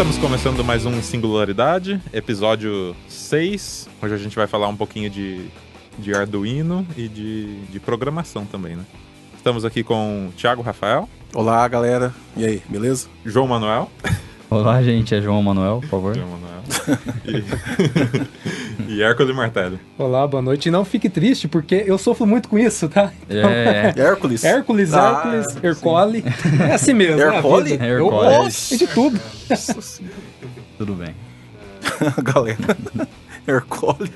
Estamos começando mais um Singularidade, episódio 6. Hoje a gente vai falar um pouquinho de Arduino e de programação também, né? Estamos aqui com o Thiago Rafael. Olá, galera. E aí, beleza? João Manuel. Olá, gente. É João Manuel, por favor. João Manuel. E Hércules Martelli. Olá, boa noite. E não fique triste, porque eu sofro muito com isso, tá? Hércules. Hércules, Hercole. É assim mesmo. Hercole? É de tudo. Tudo bem. Galera. Hercole.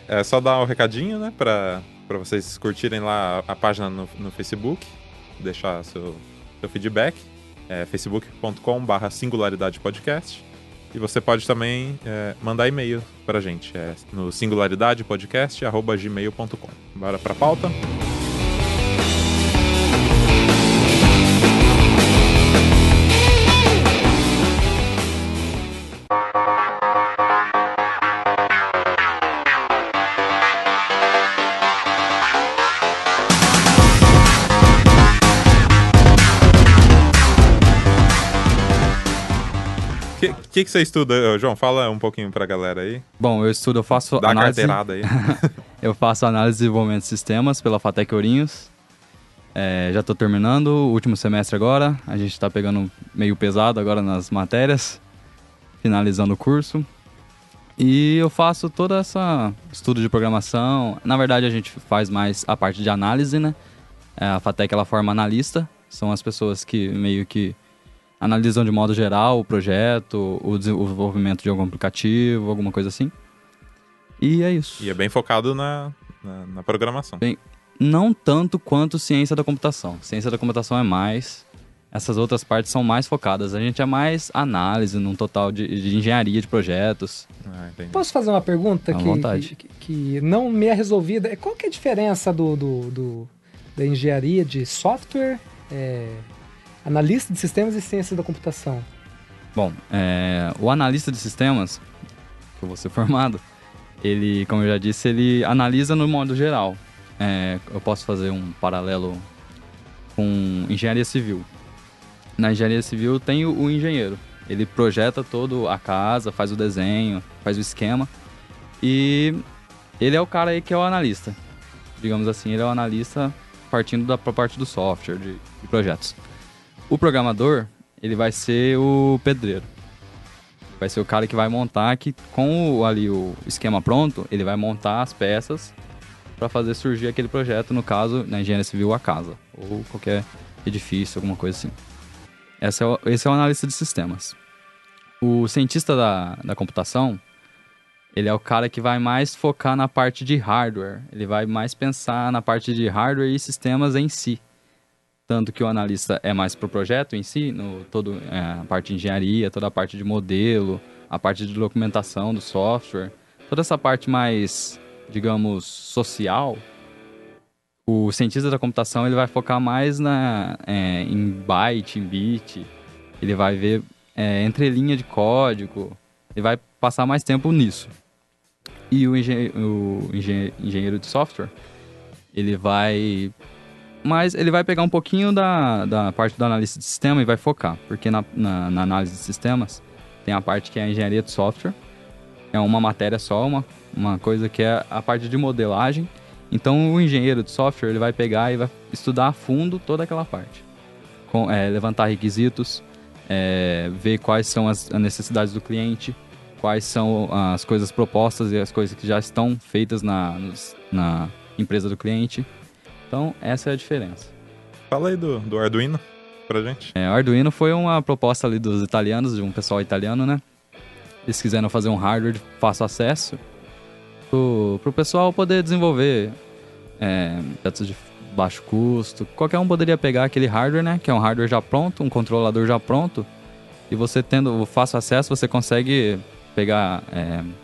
É só dar um recadinho, né? Pra vocês curtirem lá a página no Facebook. Deixar seu feedback. É facebook.com/singularidadepodcast. E você pode também mandar e-mail pra gente. No singularidadepodcast@gmail.com. Bora pra pauta? O que você estuda, João? Fala um pouquinho pra galera aí. Bom, eu faço Dá análise... Dá a carteirada aí. Eu faço análise de desenvolvimento de sistemas pela FATEC Ourinhos. Já tô terminando o último semestre agora. A gente tá pegando meio pesado agora nas matérias. Finalizando o curso. E eu faço toda essa estudo de programação. Na verdade, a gente faz mais a parte de análise, né? A FATEC, ela forma analista. São as pessoas que meio que analisam de modo geral o projeto, o desenvolvimento de algum aplicativo, alguma coisa assim. E é isso. E é bem focado na programação. Bem, não tanto quanto ciência da computação. Ciência da computação é mais. Essas outras partes são mais focadas. A gente é mais análise num total de engenharia de projetos. Entendi. Posso fazer uma pergunta que não me é resolvida? Qual que é a diferença da engenharia de software, analista de sistemas e ciência da computação? Bom, o analista de sistemas, que eu vou ser formado, ele, como eu já disse, ele analisa no modo geral. Eu posso fazer um paralelo com engenharia civil. Na engenharia civil tem o engenheiro. Ele projeta toda a casa, faz o desenho, faz o esquema. E ele é o cara aí que é o analista. Digamos assim, ele é o analista partindo da parte do software, de projetos. O programador, ele vai ser o pedreiro. Vai ser o cara que vai montar, que com o esquema pronto, ele vai montar as peças para fazer surgir aquele projeto, no caso, na engenharia civil, a casa. Ou qualquer edifício, alguma coisa assim. Esse é o analista de sistemas. O cientista da computação, ele é o cara que vai mais focar na parte de hardware. Ele vai mais pensar na parte de hardware e sistemas em si. Tanto que o analista é mais pro projeto em si, a parte de engenharia, toda a parte de modelo, a parte de documentação do software, toda essa parte mais, digamos, social. O cientista da computação, ele vai focar mais em byte, em bit. Ele vai ver entrelinha de código. Ele vai passar mais tempo nisso. E o engenheiro de software, ele vai pegar um pouquinho da parte do analista de sistema e vai focar. Porque na análise de sistemas, tem a parte que é a engenharia de software. É uma matéria só, uma coisa que é a parte de modelagem. Então, o engenheiro de software, ele vai pegar e vai estudar a fundo toda aquela parte. Levantar requisitos, ver quais são as necessidades do cliente, quais são as coisas propostas e as coisas que já estão feitas na empresa do cliente. Então, essa é a diferença. Fala aí do Arduino pra gente. O Arduino foi uma proposta ali dos italianos, de um pessoal italiano, né? Eles quiseram fazer um hardware de fácil acesso pro pessoal poder desenvolver projetos de baixo custo. Qualquer um poderia pegar aquele hardware, né? Que é um hardware já pronto, um controlador já pronto. E você tendo o fácil acesso, você consegue pegar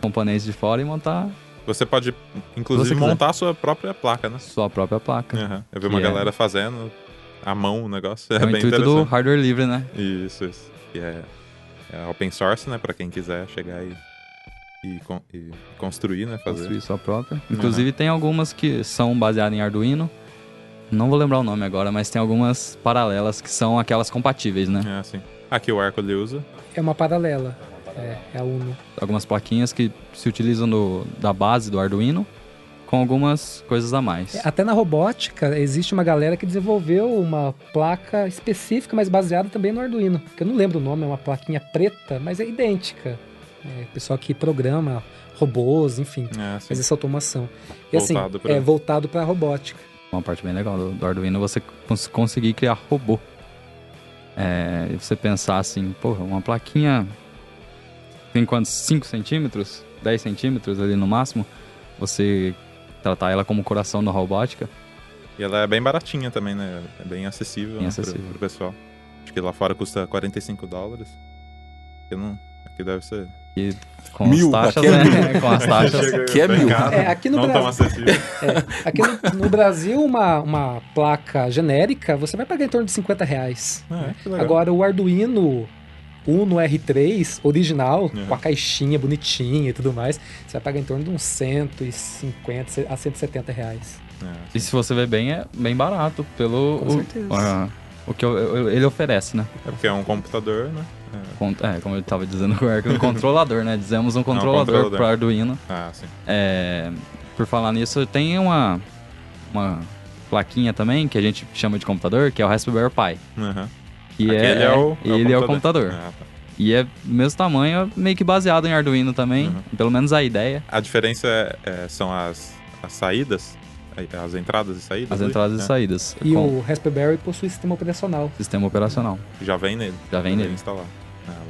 componentes de fora e montar. Você pode, inclusive, montar a sua própria placa, né? Sua própria placa. Uhum. Eu vi uma galera fazendo à mão o negócio. É bem o intuito interessante. do hardware livre, né? Isso. E é open source, né? Pra quem quiser chegar e construir, né? Construir sua própria. Inclusive, tem algumas que são baseadas em Arduino. Não vou lembrar o nome agora, mas tem algumas paralelas que são aquelas compatíveis, né? Sim. Aqui o Hércules usa. É uma paralela. É a Uno. Algumas plaquinhas que se utilizam da base do Arduino com algumas coisas a mais. Até na robótica, existe uma galera que desenvolveu uma placa específica, mas baseada também no Arduino. Que eu não lembro o nome, é uma plaquinha preta, mas é idêntica. Pessoal que programa robôs, enfim, faz essa automação. E voltado assim, voltado para a robótica. Uma parte bem legal do Arduino é você conseguir criar robô. E você pensar assim, porra, uma plaquinha tem quantos? 5 centímetros? 10 centímetros ali no máximo? Você tratar ela como coração da robótica. E ela é bem baratinha também, né? É bem acessível, pro pessoal. Acho que lá fora custa $45. Aqui deve ser... E com as taxas, né? Com as taxas. Aqui é 1.000. Aqui no não Brasil, tão acessível. Aqui no Brasil, uma placa genérica, você vai pagar em torno de R$50. Que legal. Agora, o Arduino Uno R3 original, com a caixinha bonitinha e tudo mais, você vai pagar em torno de uns R$150 a R$170. E se você ver bem, é bem barato pelo Com certeza. O que ele oferece, né? É porque é um computador, né? Como eu estava dizendo, um controlador, né? Dizemos um controlador para Arduino. Sim. Por falar nisso, tem uma plaquinha também que a gente chama de computador, que é o Raspberry Pi. Que ele é o computador. Tá. E é do mesmo tamanho, meio que baseado em Arduino também, pelo menos a ideia. A diferença são as saídas, as entradas e saídas? As entradas e saídas. E o Raspberry possui sistema operacional. Sistema operacional. Já vem nele. Já vem nele. Instalar.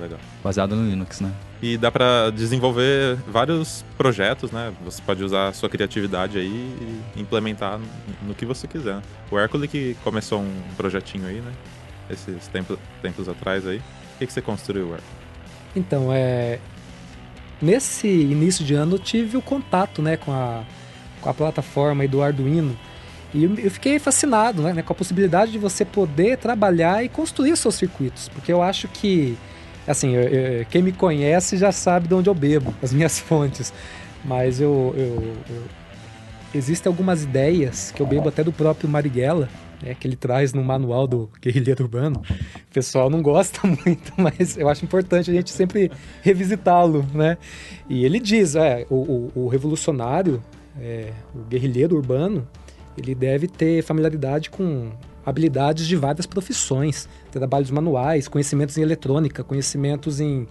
Legal. Baseado no Linux, né? E dá pra desenvolver vários projetos, né? Você pode usar a sua criatividade aí e implementar no que você quiser. O Hércules que começou um projetinho aí, né? Esses tempos atrás aí. O que você construiu, Hércules? Então, nesse início de ano eu tive o contato, né, com a plataforma aí do Arduino. E eu fiquei fascinado, né, com a possibilidade de você poder trabalhar e construir os seus circuitos. Porque eu acho que, assim, quem me conhece já sabe de onde eu bebo, as minhas fontes. Mas existem algumas ideias que eu bebo até do próprio Marighella, que ele traz no manual do Guerrilheiro Urbano. O pessoal não gosta muito, mas eu acho importante a gente sempre revisitá-lo, né? E ele diz, o revolucionário, o guerrilheiro urbano, ele deve ter familiaridade com habilidades de várias profissões, trabalhos manuais, conhecimentos em eletrônica, conhecimentos em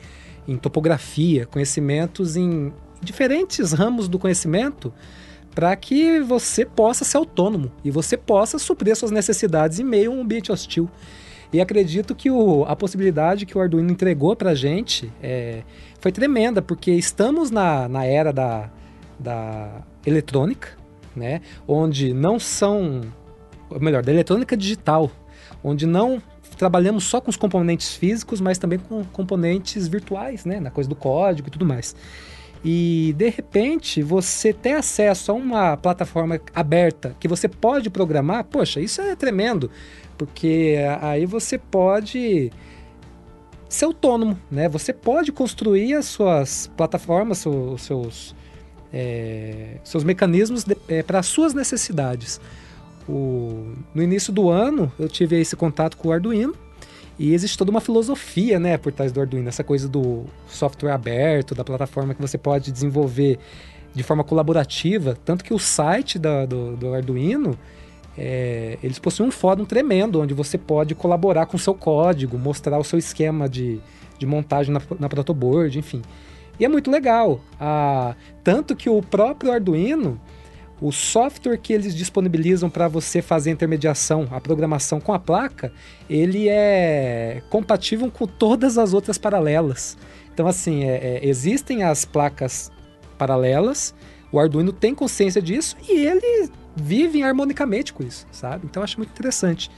topografia, conhecimentos em diferentes ramos do conhecimento, para que você possa ser autônomo e você possa suprir suas necessidades em meio a um ambiente hostil. E acredito que a possibilidade que o Arduino entregou para a gente foi tremenda, porque estamos na era da eletrônica, né? Onde não são... Melhor, da eletrônica digital, onde não trabalhamos só com os componentes físicos, mas também com componentes virtuais, né? Na coisa do código e tudo mais. E, de repente, você ter acesso a uma plataforma aberta que você pode programar, poxa, isso é tremendo, porque aí você pode ser autônomo, né? Você pode construir as suas plataformas, os seus mecanismos para as suas necessidades. No início do ano, eu tive esse contato com o Arduino, e existe toda uma filosofia, né, por trás do Arduino, essa coisa do software aberto, da plataforma que você pode desenvolver de forma colaborativa, tanto que o site do Arduino, eles possuem um fórum tremendo, onde você pode colaborar com o seu código, mostrar o seu esquema de montagem na protoboard, enfim. E é muito legal, tanto que o próprio Arduino, o software que eles disponibilizam para você fazer a intermediação, a programação com a placa, ele é compatível com todas as outras paralelas. Então, assim, existem as placas paralelas, o Arduino tem consciência disso e ele vive harmonicamente com isso, sabe? Então, eu acho muito interessante.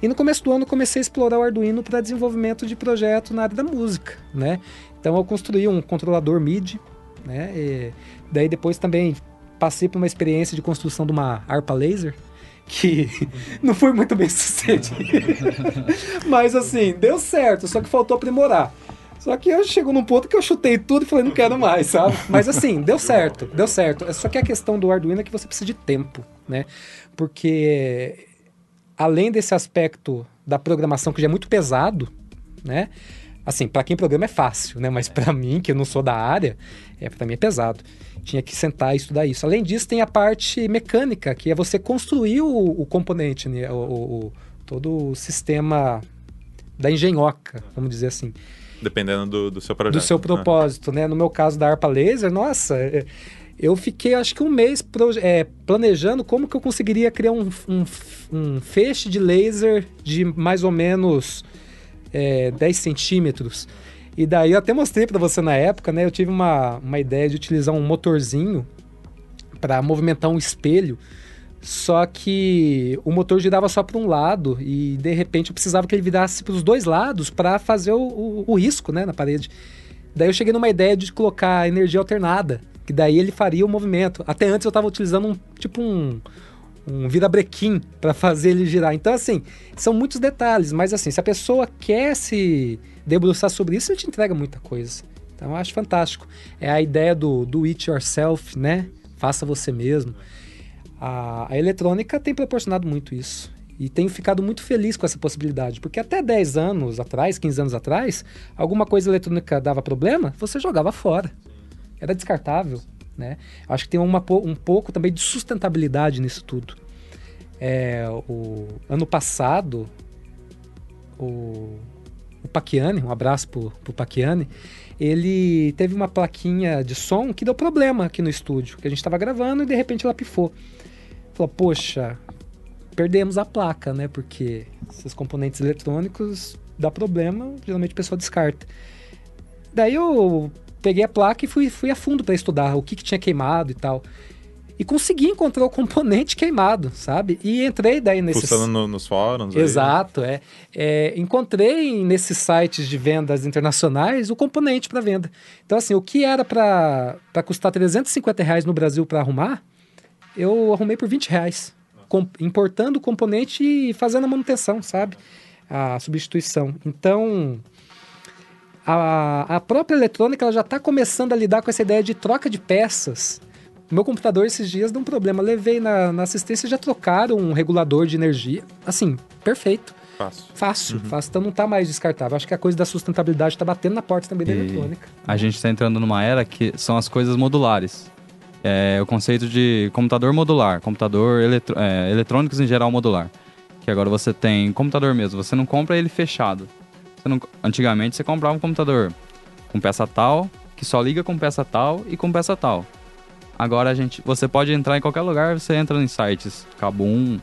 E no começo do ano, eu comecei a explorar o Arduino para desenvolvimento de projeto na área da música, né? Então, eu construí um controlador MIDI, né? E daí, depois também passei por uma experiência de construção de uma harpa laser, que não foi muito bem sucedida. Mas assim, deu certo, só que faltou aprimorar. Só que eu chego num ponto que eu chutei tudo e falei, não quero mais, sabe? Mas assim, deu certo. Só que a questão do Arduino é que você precisa de tempo, né? Porque além desse aspecto da programação que já é muito pesado, né? Assim, para quem programa é fácil, né? Mas para mim, que eu não sou da área, para mim é pesado. Tinha que sentar e estudar isso. Além disso, tem a parte mecânica, que é você construir o componente, né? Todo o sistema da engenhoca, vamos dizer assim. Dependendo do seu projeto. Do seu propósito, né? No meu caso da harpa laser, nossa, eu fiquei acho que um mês planejando como que eu conseguiria criar um feixe de laser de mais ou menos 10 centímetros. E daí eu até mostrei para você na época, né? Eu tive uma ideia de utilizar um motorzinho para movimentar um espelho, só que o motor girava só para um lado e de repente eu precisava que ele virasse para os dois lados para fazer o risco, né, na parede. Daí eu cheguei numa ideia de colocar energia alternada, que daí ele faria o movimento. Até antes eu estava utilizando um virabrequim para fazer ele girar. Então, assim, são muitos detalhes, mas assim, se a pessoa quer se debruçar sobre isso, ele te entrega muita coisa. Então, eu acho fantástico. É a ideia do it yourself, né? Faça você mesmo. A eletrônica tem proporcionado muito isso. E tenho ficado muito feliz com essa possibilidade, porque até 10 anos atrás, 15 anos atrás, alguma coisa eletrônica dava problema, você jogava fora. Era descartável, né? Acho que tem um pouco também de sustentabilidade nisso tudo. O ano passado, o Pacchiani, um abraço pro Pacchiani, ele teve uma plaquinha de som que deu problema aqui no estúdio, que a gente estava gravando e de repente ela pifou. Falou, poxa, perdemos a placa, né? Porque esses componentes eletrônicos dá problema, geralmente a pessoa descarta. Daí eu peguei a placa e fui a fundo para estudar o que tinha queimado e tal. E consegui encontrar o componente queimado, sabe? E entrei daí nesses... Fuçando nos fóruns. Exato, encontrei nesses sites de vendas internacionais o componente para venda. Então, assim, o que era para custar R$350 no Brasil para arrumar, eu arrumei por R$20. Importando o componente e fazendo a manutenção, sabe? A substituição. Então, a própria eletrônica ela já está começando a lidar com essa ideia de troca de peças. O meu computador esses dias deu um problema. Levei na assistência e já trocaram um regulador de energia. Assim, perfeito. Fácil. Então não está mais descartável. Acho que a coisa da sustentabilidade está batendo na porta também da eletrônica. A gente está entrando numa era que são as coisas modulares. O conceito de computador modular, eletrônicos em geral modular. Que agora você tem computador mesmo, você não compra ele fechado. Antigamente você comprava um computador com peça tal, que só liga com peça tal e com peça tal. Agora você pode entrar em qualquer lugar, você entra em sites, Kabum,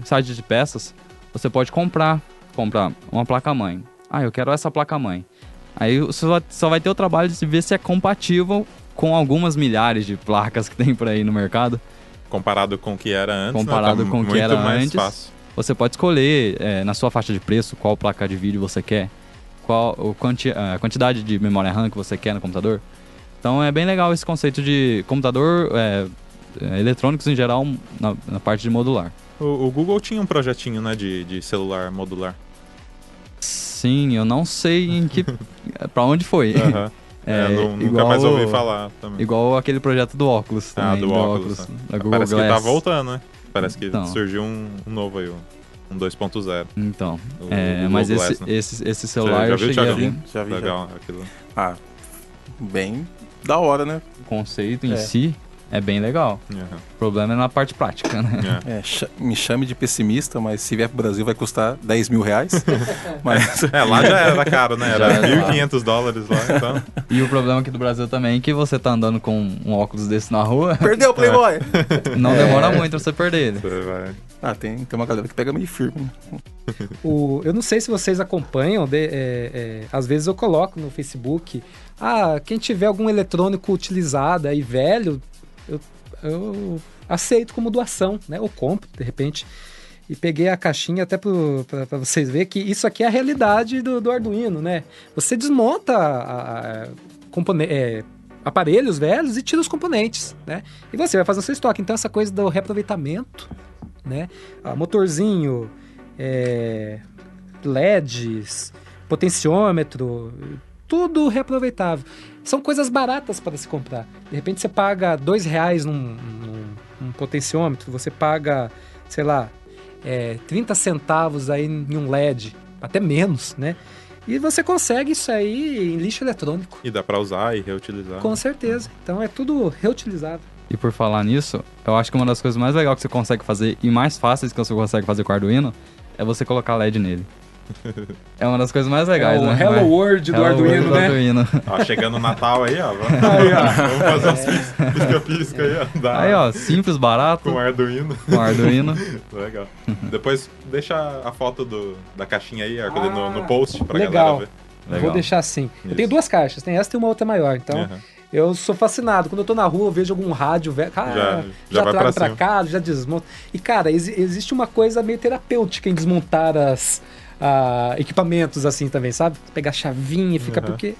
sites de peças, você pode comprar uma placa-mãe. Eu quero essa placa-mãe. Aí você só vai ter o trabalho de ver se é compatível com algumas milhares de placas que tem por aí no mercado. Comparado com o que era antes, Comparado com o que era antes, fácil. Você pode escolher na sua faixa de preço qual placa de vídeo você quer, a quantidade de memória RAM que você quer no computador. Então é bem legal esse conceito de computador, eletrônicos em geral, na parte de modular. O Google tinha um projetinho, né, de celular modular. Sim, eu não sei pra onde foi. Nunca mais ouvi falar também. Igual aquele projeto do óculos também. Do óculos. Da Google Parece Glass. que tá voltando, né? Parece que surgiu um novo aí, um 2.0. Então, o mas Glass, né? esse celular já eu viu, cheguei a Thiago? ver. Já vi. Legal aquilo. Bem da hora, né? O conceito em si é bem legal. O problema é na parte prática, né? Me chame de pessimista, mas se vier pro Brasil vai custar R$10.000. Mas... lá já era caro, né? Era $1.500 lá, então... E o problema aqui do Brasil também é que você tá andando com um óculos desse na rua... Perdeu o Playboy! Não demora muito pra você perder ele. Você vai... Tem uma galera que pega meio firme. Né? Eu não sei se vocês acompanham, às vezes eu coloco no Facebook, quem tiver algum eletrônico utilizado aí, velho, eu aceito como doação, né? Eu compro, de repente. E peguei a caixinha até para vocês verem que isso aqui é a realidade do Arduino, né? Você desmonta aparelhos velhos e tira os componentes, né? E você vai fazer o seu estoque. Então, essa coisa do reaproveitamento, né? Motorzinho, LEDs, potenciômetro, tudo reaproveitável. São coisas baratas para se comprar. De repente você paga R$2 num potenciômetro, você paga, sei lá, 30 centavos aí em um LED. até menos, né? E você consegue isso aí em lixo eletrônico. E dá pra usar e reutilizar. Com certeza. Então é tudo reutilizável. E por falar nisso, eu acho que uma das coisas mais legais que você consegue fazer e mais fáceis que você consegue fazer com o Arduino é você colocar LED nele. É uma das coisas mais legais, o né? Hello World do Arduino, né? Arduino. Ó, chegando o Natal aí, ó. Vamos fazer uns pisca-pisca aí, ó. Aí, ó, simples, barato. Com Arduino. Com Arduino. Legal. Depois deixa a foto da caixinha aí, Hércules, no post pra legal. galera ver. Legal. Vou deixar assim. Isso. Eu tenho 2 caixas, tem essa e uma outra maior. Então, eu sou fascinado. Quando eu tô na rua, eu vejo algum rádio velho. Já vai trago pra pra cá, já desmonto. E, cara, existe uma coisa meio terapêutica em desmontar equipamentos assim também, sabe? Pegar a chavinha e fica porque...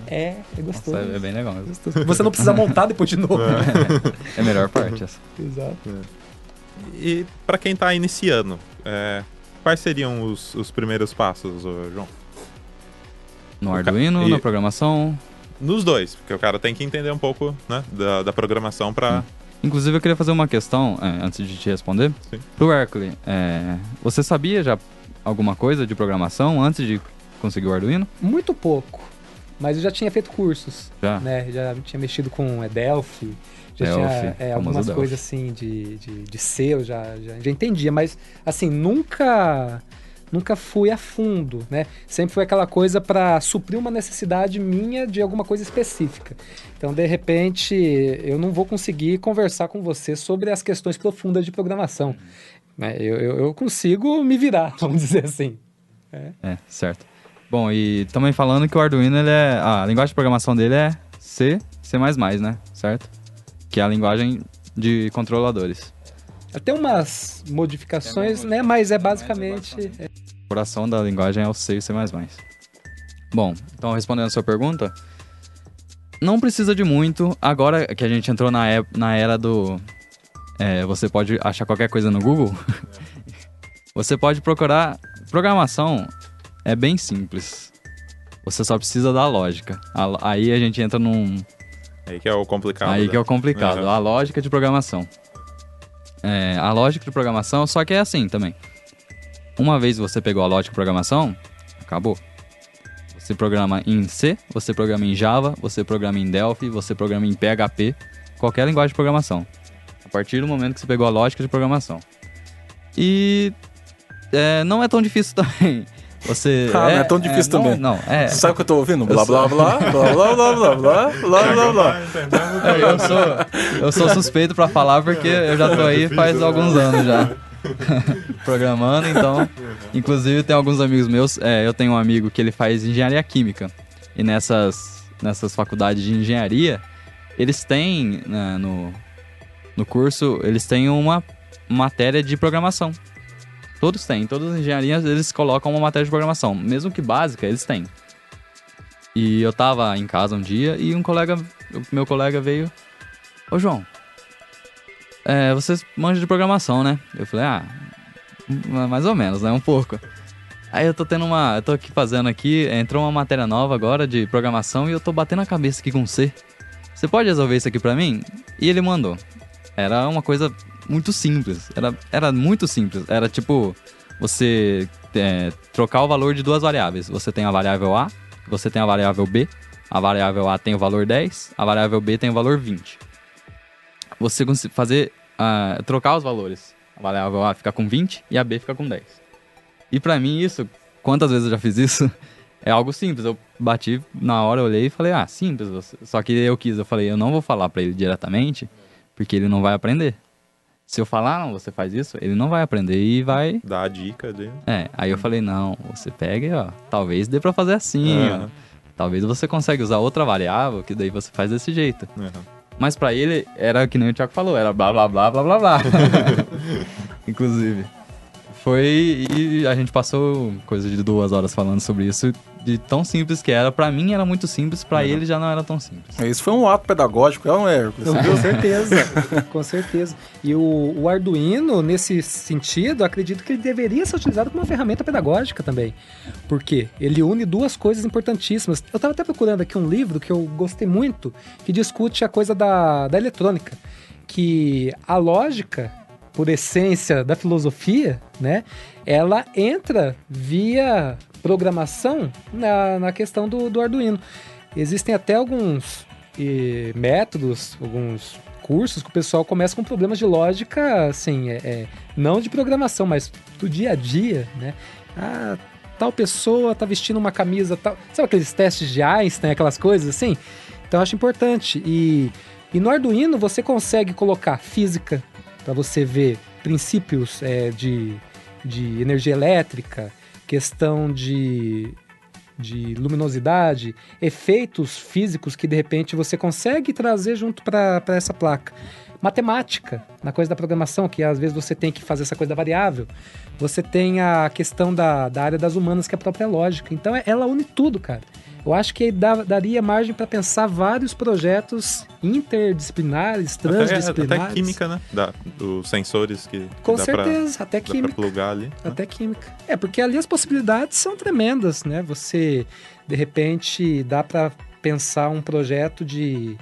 É gostoso. Nossa, é bem legal mesmo. Gostoso. Você não precisa montar depois de novo. É a melhor parte essa. Exato. E pra quem tá iniciando, quais seriam os primeiros passos, João? No Arduino, na programação. Nos dois, porque o cara tem que entender um pouco, né, da programação pra... Inclusive, eu queria fazer uma questão, antes de te responder. Sim. Pro Hércules, você sabia já alguma coisa de programação antes de conseguir o Arduino? Muito pouco. Mas eu já tinha feito cursos. Já? Né? Já tinha mexido com Delphi. Já Delphi, tinha algumas Delphi. coisas assim de C, eu já entendia. Mas, assim, nunca fui a fundo, né? Sempre foi aquela coisa para suprir uma necessidade minha de alguma coisa específica. Então, de repente, eu não vou conseguir conversar com você sobre as questões profundas de programação. Né? Eu consigo me virar, vamos dizer assim. Certo. Bom, e também falando que o Arduino, a linguagem de programação dele é C, C++, né? Certo? Que é a linguagem de controladores. Até umas modificações, né? Mas é basicamente... O coração da linguagem é o C e o C++. Bom, então respondendo a sua pergunta, não precisa de muito. Agora que a gente entrou na era do... você pode achar qualquer coisa no Google. Você pode procurar... Programação é bem simples. Você só precisa da lógica. Aí a gente entra num... Aí que é o complicado. Aí né? que é o complicado. A lógica de programação. A lógica de programação, só que é assim também. Uma vez você pegou a lógica de programação, acabou. Você programa em C, você programa em Java, você programa em Delphi, você programa em PHP, qualquer linguagem de programação. A partir do momento que você pegou a lógica de programação. E não é tão difícil também. Não é tão difícil também. Não, Sabe o que eu tô ouvindo? Blá, blá, blá, blá, blá, blá, blá, blá, blá, blá, blá. Eu sou suspeito pra falar porque eu já tô aí faz alguns anos já. Programando, então. Inclusive tem alguns amigos meus. Eu tenho um amigo que ele faz engenharia química. E nessas faculdades de engenharia, eles têm, né, no curso, eles têm uma matéria de programação. Todas as engenharias, eles colocam uma matéria de programação. Mesmo que básica, eles têm. E eu tava em casa um dia e meu colega veio... Ô, João, vocês manjam de programação, né? Eu falei, mais ou menos, né? Um pouco. Aí eu tô aqui fazendo aqui, entrou uma matéria nova agora de programação e eu tô batendo a cabeça aqui com C. Você pode resolver isso aqui pra mim? E ele mandou. Era uma coisa muito simples. Era muito simples. Era tipo, você trocar o valor de 2 variáveis. Você tem a variável A, você tem a variável B. A variável A tem o valor 10, a variável B tem o valor 20. Você consegue trocar os valores. A variável A fica com 20 e a B fica com 10. E pra mim isso, quantas vezes eu já fiz isso, é algo simples. Eu bati na hora, olhei e falei, simples. Só que eu falei, eu não vou falar pra ele diretamente, porque ele não vai aprender. Se eu falar, não, você faz isso, ele não vai aprender e vai... Dá a dica dele. Aí eu falei, não, você pega e, talvez dê pra fazer assim, Talvez você consiga usar outra variável, que daí você faz desse jeito. Mas pra ele, era que nem o Thiago falou, era blá, blá, blá, blá, blá, blá. Inclusive. E a gente passou coisa de 2 horas falando sobre isso, de tão simples que era. Pra mim era muito simples, pra ele já não era tão simples. Isso foi um ato pedagógico, não é? Com certeza, com certeza. E o Arduino, nesse sentido, acredito que ele deveria ser utilizado como uma ferramenta pedagógica também. Porque ele une 2 coisas importantíssimas. Eu estava até procurando aqui um livro que eu gostei muito, que discute a coisa da eletrônica. Que a lógica por essência da filosofia, né, ela entra via programação na questão do Arduino. Existem até alguns métodos, alguns cursos que o pessoal começa com problemas de lógica, assim, não de programação, mas do dia a dia, né? Tal pessoa tá vestindo uma camisa tal... Sabe aqueles testes de Einstein, aquelas coisas assim? Então eu acho importante. E no Arduino você consegue colocar física, para você ver princípios de energia elétrica, questão de luminosidade, efeitos físicos que de repente você consegue trazer junto para essa placa. Matemática, na coisa da programação, que às vezes você tem que fazer essa coisa da variável. Você tem a questão da área das humanas, que é a própria lógica. Então ela une tudo, cara. Eu acho que daria margem para pensar vários projetos interdisciplinares, transdisciplinares. Até química, né? Os sensores que com dá certeza, até dá química. Pra plugar ali. Até química. Porque ali as possibilidades são tremendas, né? Você, de repente, dá para pensar um projeto de,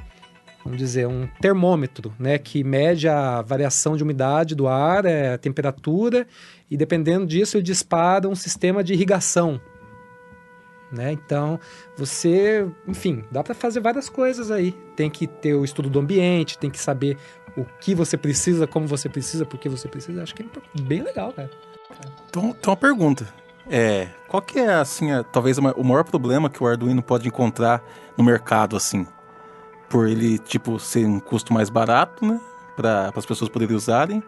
vamos dizer, um termômetro, né? Que mede a variação de umidade do ar, a temperatura, e dependendo disso ele dispara um sistema de irrigação. Né? Então, enfim, dá para fazer várias coisas aí. Tem que ter o estudo do ambiente, tem que saber o que você precisa, como você precisa, por que você precisa. Acho que é bem legal, cara. Então, uma pergunta. Qual que é, assim, talvez o maior problema que o Arduino pode encontrar no mercado, assim? Por ele, tipo, ser um custo mais barato, né? Para as pessoas poderem usarem.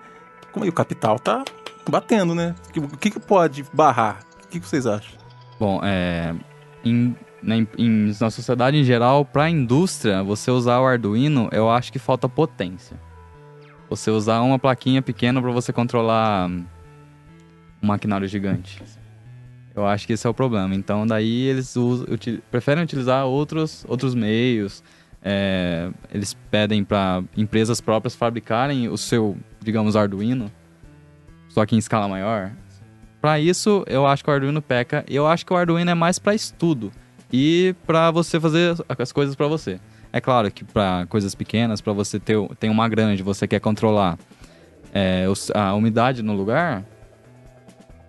Como aí o capital tá batendo, né? O que pode barrar? O que vocês acham? Bom, na sociedade em geral, para a indústria, você usar o Arduino, eu acho que falta potência. Você usar uma plaquinha pequena para você controlar um maquinário gigante. Eu acho que esse é o problema. Então, daí eles preferem utilizar outros meios. Eles pedem para empresas próprias fabricarem o seu, digamos, Arduino, só que em escala maior. Para isso, eu acho que o Arduino peca. Eu acho que o Arduino é mais para estudo e para você fazer as coisas para você. É claro que para coisas pequenas, para você ter uma grande, você quer controlar a umidade no lugar,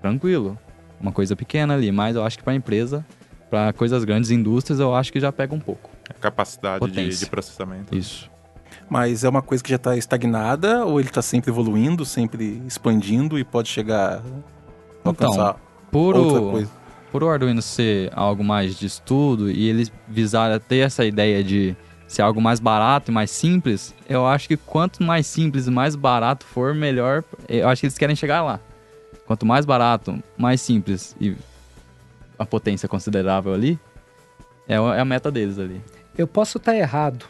tranquilo. Uma coisa pequena ali, mas eu acho que para empresa, para coisas grandes, indústrias, eu acho que já pega um pouco. A capacidade de processamento. Isso. Mas é uma coisa que já está estagnada ou ele está sempre evoluindo, sempre expandindo e pode chegar... alcançar outra coisa. Por o Arduino ser algo mais de estudo e eles visar ter essa ideia de ser algo mais barato e mais simples, eu acho que quanto mais simples e mais barato for, melhor. Eu acho que eles querem chegar lá. Quanto mais barato, mais simples e a potência considerável ali, é a meta deles ali. Eu posso estar errado,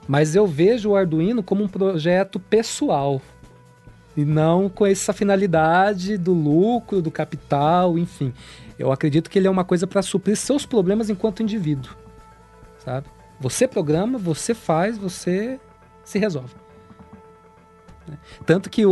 mas eu vejo o Arduino como um projeto pessoal. E não com essa finalidade do lucro, do capital, enfim. Eu acredito que ele é uma coisa para suprir seus problemas enquanto indivíduo, sabe? Você programa, você faz, você se resolve. Tanto que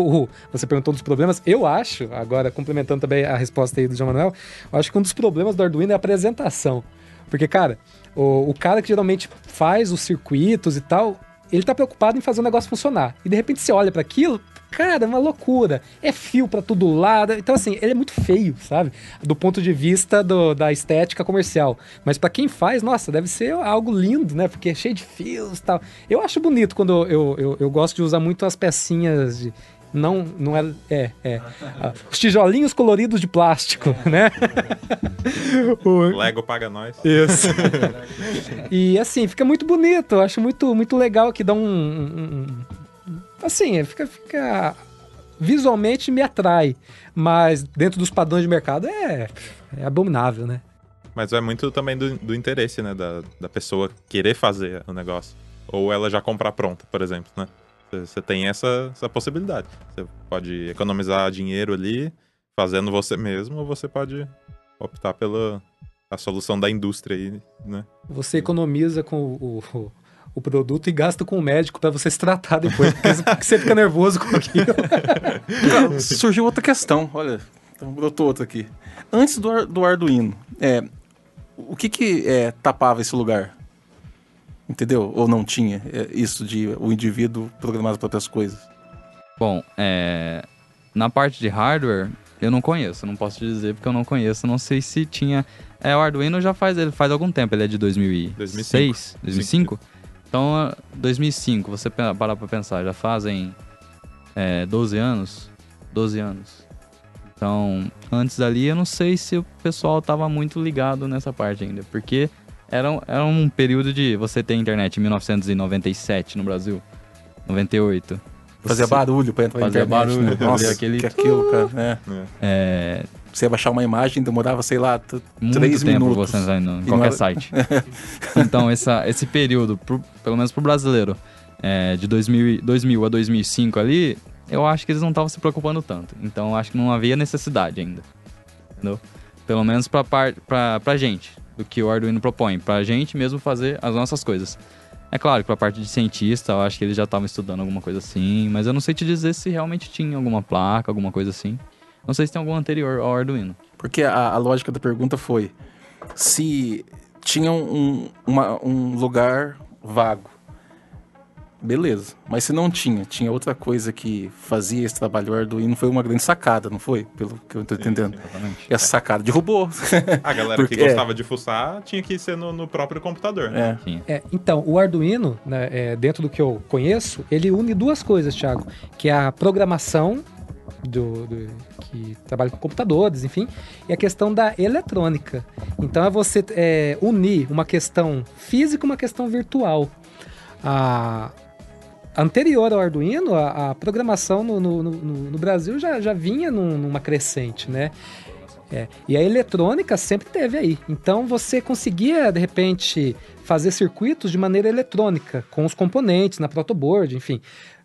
você perguntou dos problemas, eu acho, agora complementando também a resposta aí do João Manuel, eu acho que um dos problemas do Arduino é a apresentação. Porque, cara, o cara que geralmente faz os circuitos e tal, ele tá preocupado em fazer o negócio funcionar. E de repente você olha para aquilo, cara, é uma loucura. É fio pra todo lado. Então, assim, ele é muito feio, sabe? Do ponto de vista da estética comercial. Mas pra quem faz, nossa, deve ser algo lindo, né? Porque é cheio de fios e tal. Eu acho bonito quando eu gosto de usar muito as pecinhas de... Não é... os tijolinhos coloridos de plástico, né? O Lego paga nós. Isso. E, assim, fica muito bonito. Eu acho muito, muito legal que dá assim, fica... Visualmente me atrai, mas dentro dos padrões de mercado é abominável, né? Mas é muito também do interesse, né? Da pessoa querer fazer o negócio. Ou ela já comprar pronta, por exemplo, né? Você tem essa possibilidade. Você pode economizar dinheiro ali, fazendo você mesmo, ou você pode optar pela a solução da indústria aí, né? Você economiza com o produto e gasta com o médico pra você se tratar depois, porque você fica nervoso com aquilo. Surgiu outra questão, olha, então brotou outra aqui. Antes do Arduino, o que tapava esse lugar? Entendeu? Ou não tinha isso de o indivíduo programar as próprias coisas? Bom, na parte de hardware, eu não conheço, não posso te dizer porque eu não conheço, não sei se tinha... o Arduino ele faz algum tempo, ele é de 2006, 2005? Então, 2005, você parar pra pensar, já fazem 12 anos? 12 anos. Então, antes dali, eu não sei se o pessoal tava muito ligado nessa parte ainda, porque era um período de você ter internet em 1997 no Brasil, 98. Fazia barulho pra entrar na internet. Fazia barulho, né? Nossa, aquele... que aquilo, cara, né? Você ia baixar uma imagem, demorava, sei lá, 3 tempo minutos. Você entrar em qualquer site. Então, esse período, pelo menos pro brasileiro, de 2000 a 2005 ali, eu acho que eles não estavam se preocupando tanto. Então, eu acho que não havia necessidade ainda. Entendeu? Pelo menos pra gente, do que o Arduino propõe. Pra gente mesmo fazer as nossas coisas. É claro que pra parte de cientista, eu acho que eles já estavam estudando alguma coisa assim, mas eu não sei te dizer se realmente tinha alguma placa, alguma coisa assim. Não sei se tem algum anterior ao Arduino. Porque a lógica da pergunta foi se tinha um lugar vago. Beleza. Mas se não tinha outra coisa que fazia esse trabalho. O Arduino foi uma grande sacada, não foi? Pelo que eu tô entendendo. Exatamente. E essa sacada derrubou. A galera que gostava de fuçar tinha que ser no próprio computador, né? Então, o Arduino, né, dentro do que eu conheço, ele une duas coisas, Thiago, que é a programação que trabalha com computadores, enfim, e a questão da eletrônica. Então é você unir uma questão física e uma questão virtual. Anterior ao Arduino, a programação no Brasil já vinha numa crescente, né? E a eletrônica sempre teve aí. Então você conseguia, de repente, fazer circuitos de maneira eletrônica, com os componentes na protoboard, enfim.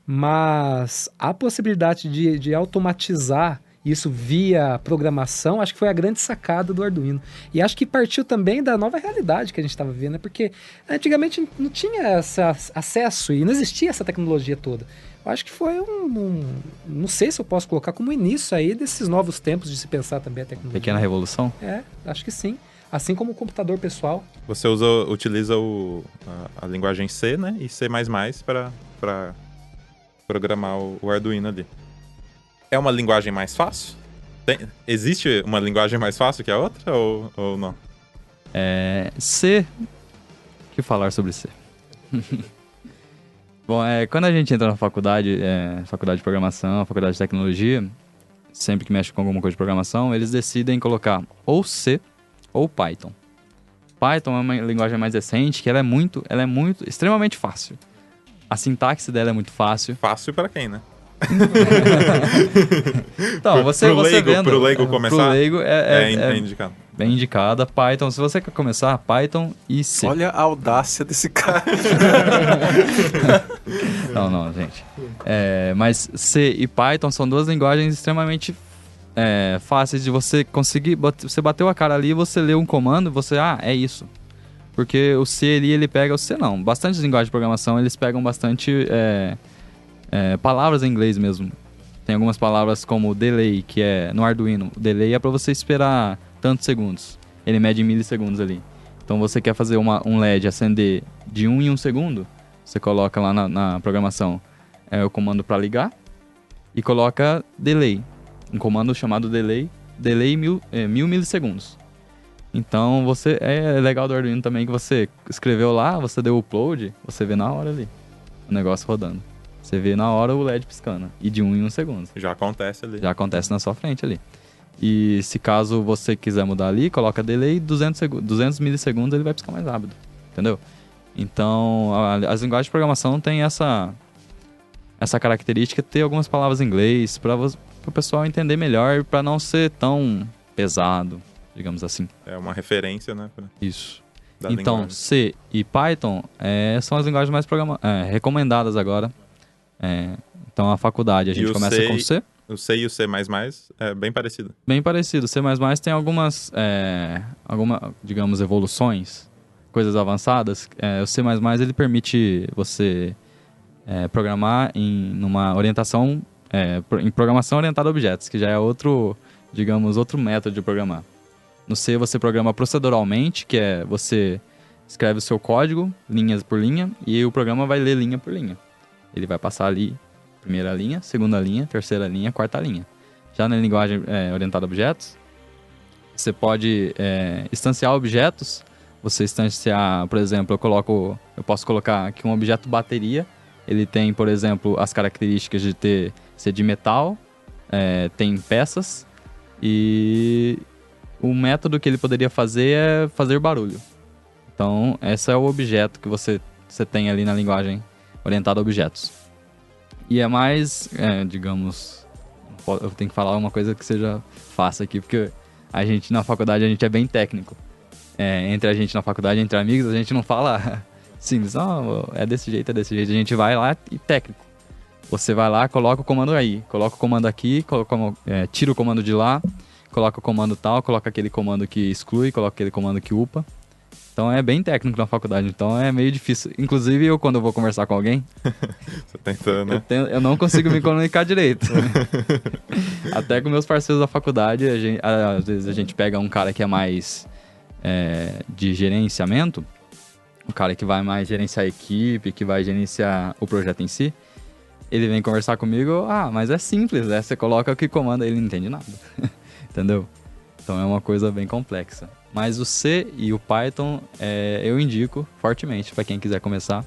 Mas a possibilidade de automatizar isso via programação, acho que foi a grande sacada do Arduino. E acho que partiu também da nova realidade que a gente estava vivendo, né? Porque antigamente não tinha esse acesso e não existia essa tecnologia toda. Eu acho que foi não sei se eu posso colocar como início aí desses novos tempos de se pensar também a tecnologia. Pequena revolução? Acho que sim. Assim como o computador pessoal. Você utiliza a linguagem C, né? E C++ para programar o Arduino ali. É uma linguagem mais fácil? Existe uma linguagem mais fácil que a outra ou não? C. O que falar sobre C? Bom, quando a gente entra na faculdade de programação, faculdade de tecnologia, sempre que mexe com alguma coisa de programação, eles decidem colocar ou C ou Python. Python é uma linguagem mais recente que ela é extremamente fácil. A sintaxe dela é muito fácil. Fácil para quem, né? Então, pro leigo começar, pro leigo é indicado. Bem indicada. Python, se você quer começar, Python e C. Olha a audácia desse cara. Não, gente. Mas C e Python são duas linguagens extremamente fáceis de você conseguir. Você bateu a cara ali, você lê um comando, é isso. Porque o C ali, ele pega o C não. Bastante linguagem de programação, eles pegam bastante palavras em inglês mesmo. Tem algumas palavras como delay, que é no Arduino. Delay é para você esperar tantos segundos. Ele mede em milissegundos ali. Então você quer fazer um LED acender de 1 em 1 segundo, você coloca lá na programação o comando para ligar e coloca delay. Um comando chamado delay 1000 milissegundos. Então é legal do Arduino também que você escreveu lá, você deu upload, você vê na hora ali o negócio rodando. Você vê na hora o LED piscando. E de 1 em 1 segundo. Já acontece ali. Já acontece na sua frente ali. E se caso você quiser mudar ali, coloca delay 200 milissegundos, ele vai piscar mais rápido. Entendeu? Então, as linguagens de programação têm essa característica de ter algumas palavras em inglês para o pessoal entender melhor, para não ser tão pesado, digamos assim. É uma referência, né? Isso. Então, linguagem. C e Python são as linguagens mais recomendadas agora. Então, a faculdade, a gente começa com C. O C e o C++ é bem parecido. Bem parecido. O C++ tem algumas, digamos, evoluções, coisas avançadas. O C++ ele permite você programar numa orientação, em programação orientada a objetos, que já é outro método de programar. No C você programa proceduralmente, que é você escreve o seu código, linhas por linha, e o programa vai ler linha por linha. Ele vai passar ali primeira linha, segunda linha, terceira linha, quarta linha. Já na linguagem orientada a objetos, você pode instanciar objetos. Você instanciar, por exemplo, eu posso colocar aqui um objeto bateria. Ele tem, por exemplo, as características de ser de metal, tem peças, e o método que ele poderia fazer é fazer barulho. Então, esse é o objeto que você tem ali na linguagem orientada a objetos. E é mais, digamos, eu tenho que falar uma coisa que seja fácil aqui, porque a gente na faculdade, a gente é bem técnico. Entre a gente na faculdade, entre amigos, a gente não fala simples, é desse jeito, a gente vai lá e técnico. Você vai lá, coloca o comando aí, coloca o comando aqui, tira o comando de lá, coloca o comando tal, coloca aquele comando que exclui, coloca aquele comando que upa. Então é bem técnico na faculdade, então é meio difícil. Inclusive eu, quando eu vou conversar com alguém, Você tentando, né? eu não consigo me comunicar direito. Até com meus parceiros da faculdade, às vezes a gente pega um cara que é mais de gerenciamento, um cara que vai mais gerenciar a equipe, que vai gerenciar o projeto em si. Ele vem conversar comigo, mas é simples, você coloca o que comanda, ele não entende nada. Entendeu? Então é uma coisa bem complexa. Mas o C e o Python eu indico fortemente para quem quiser começar.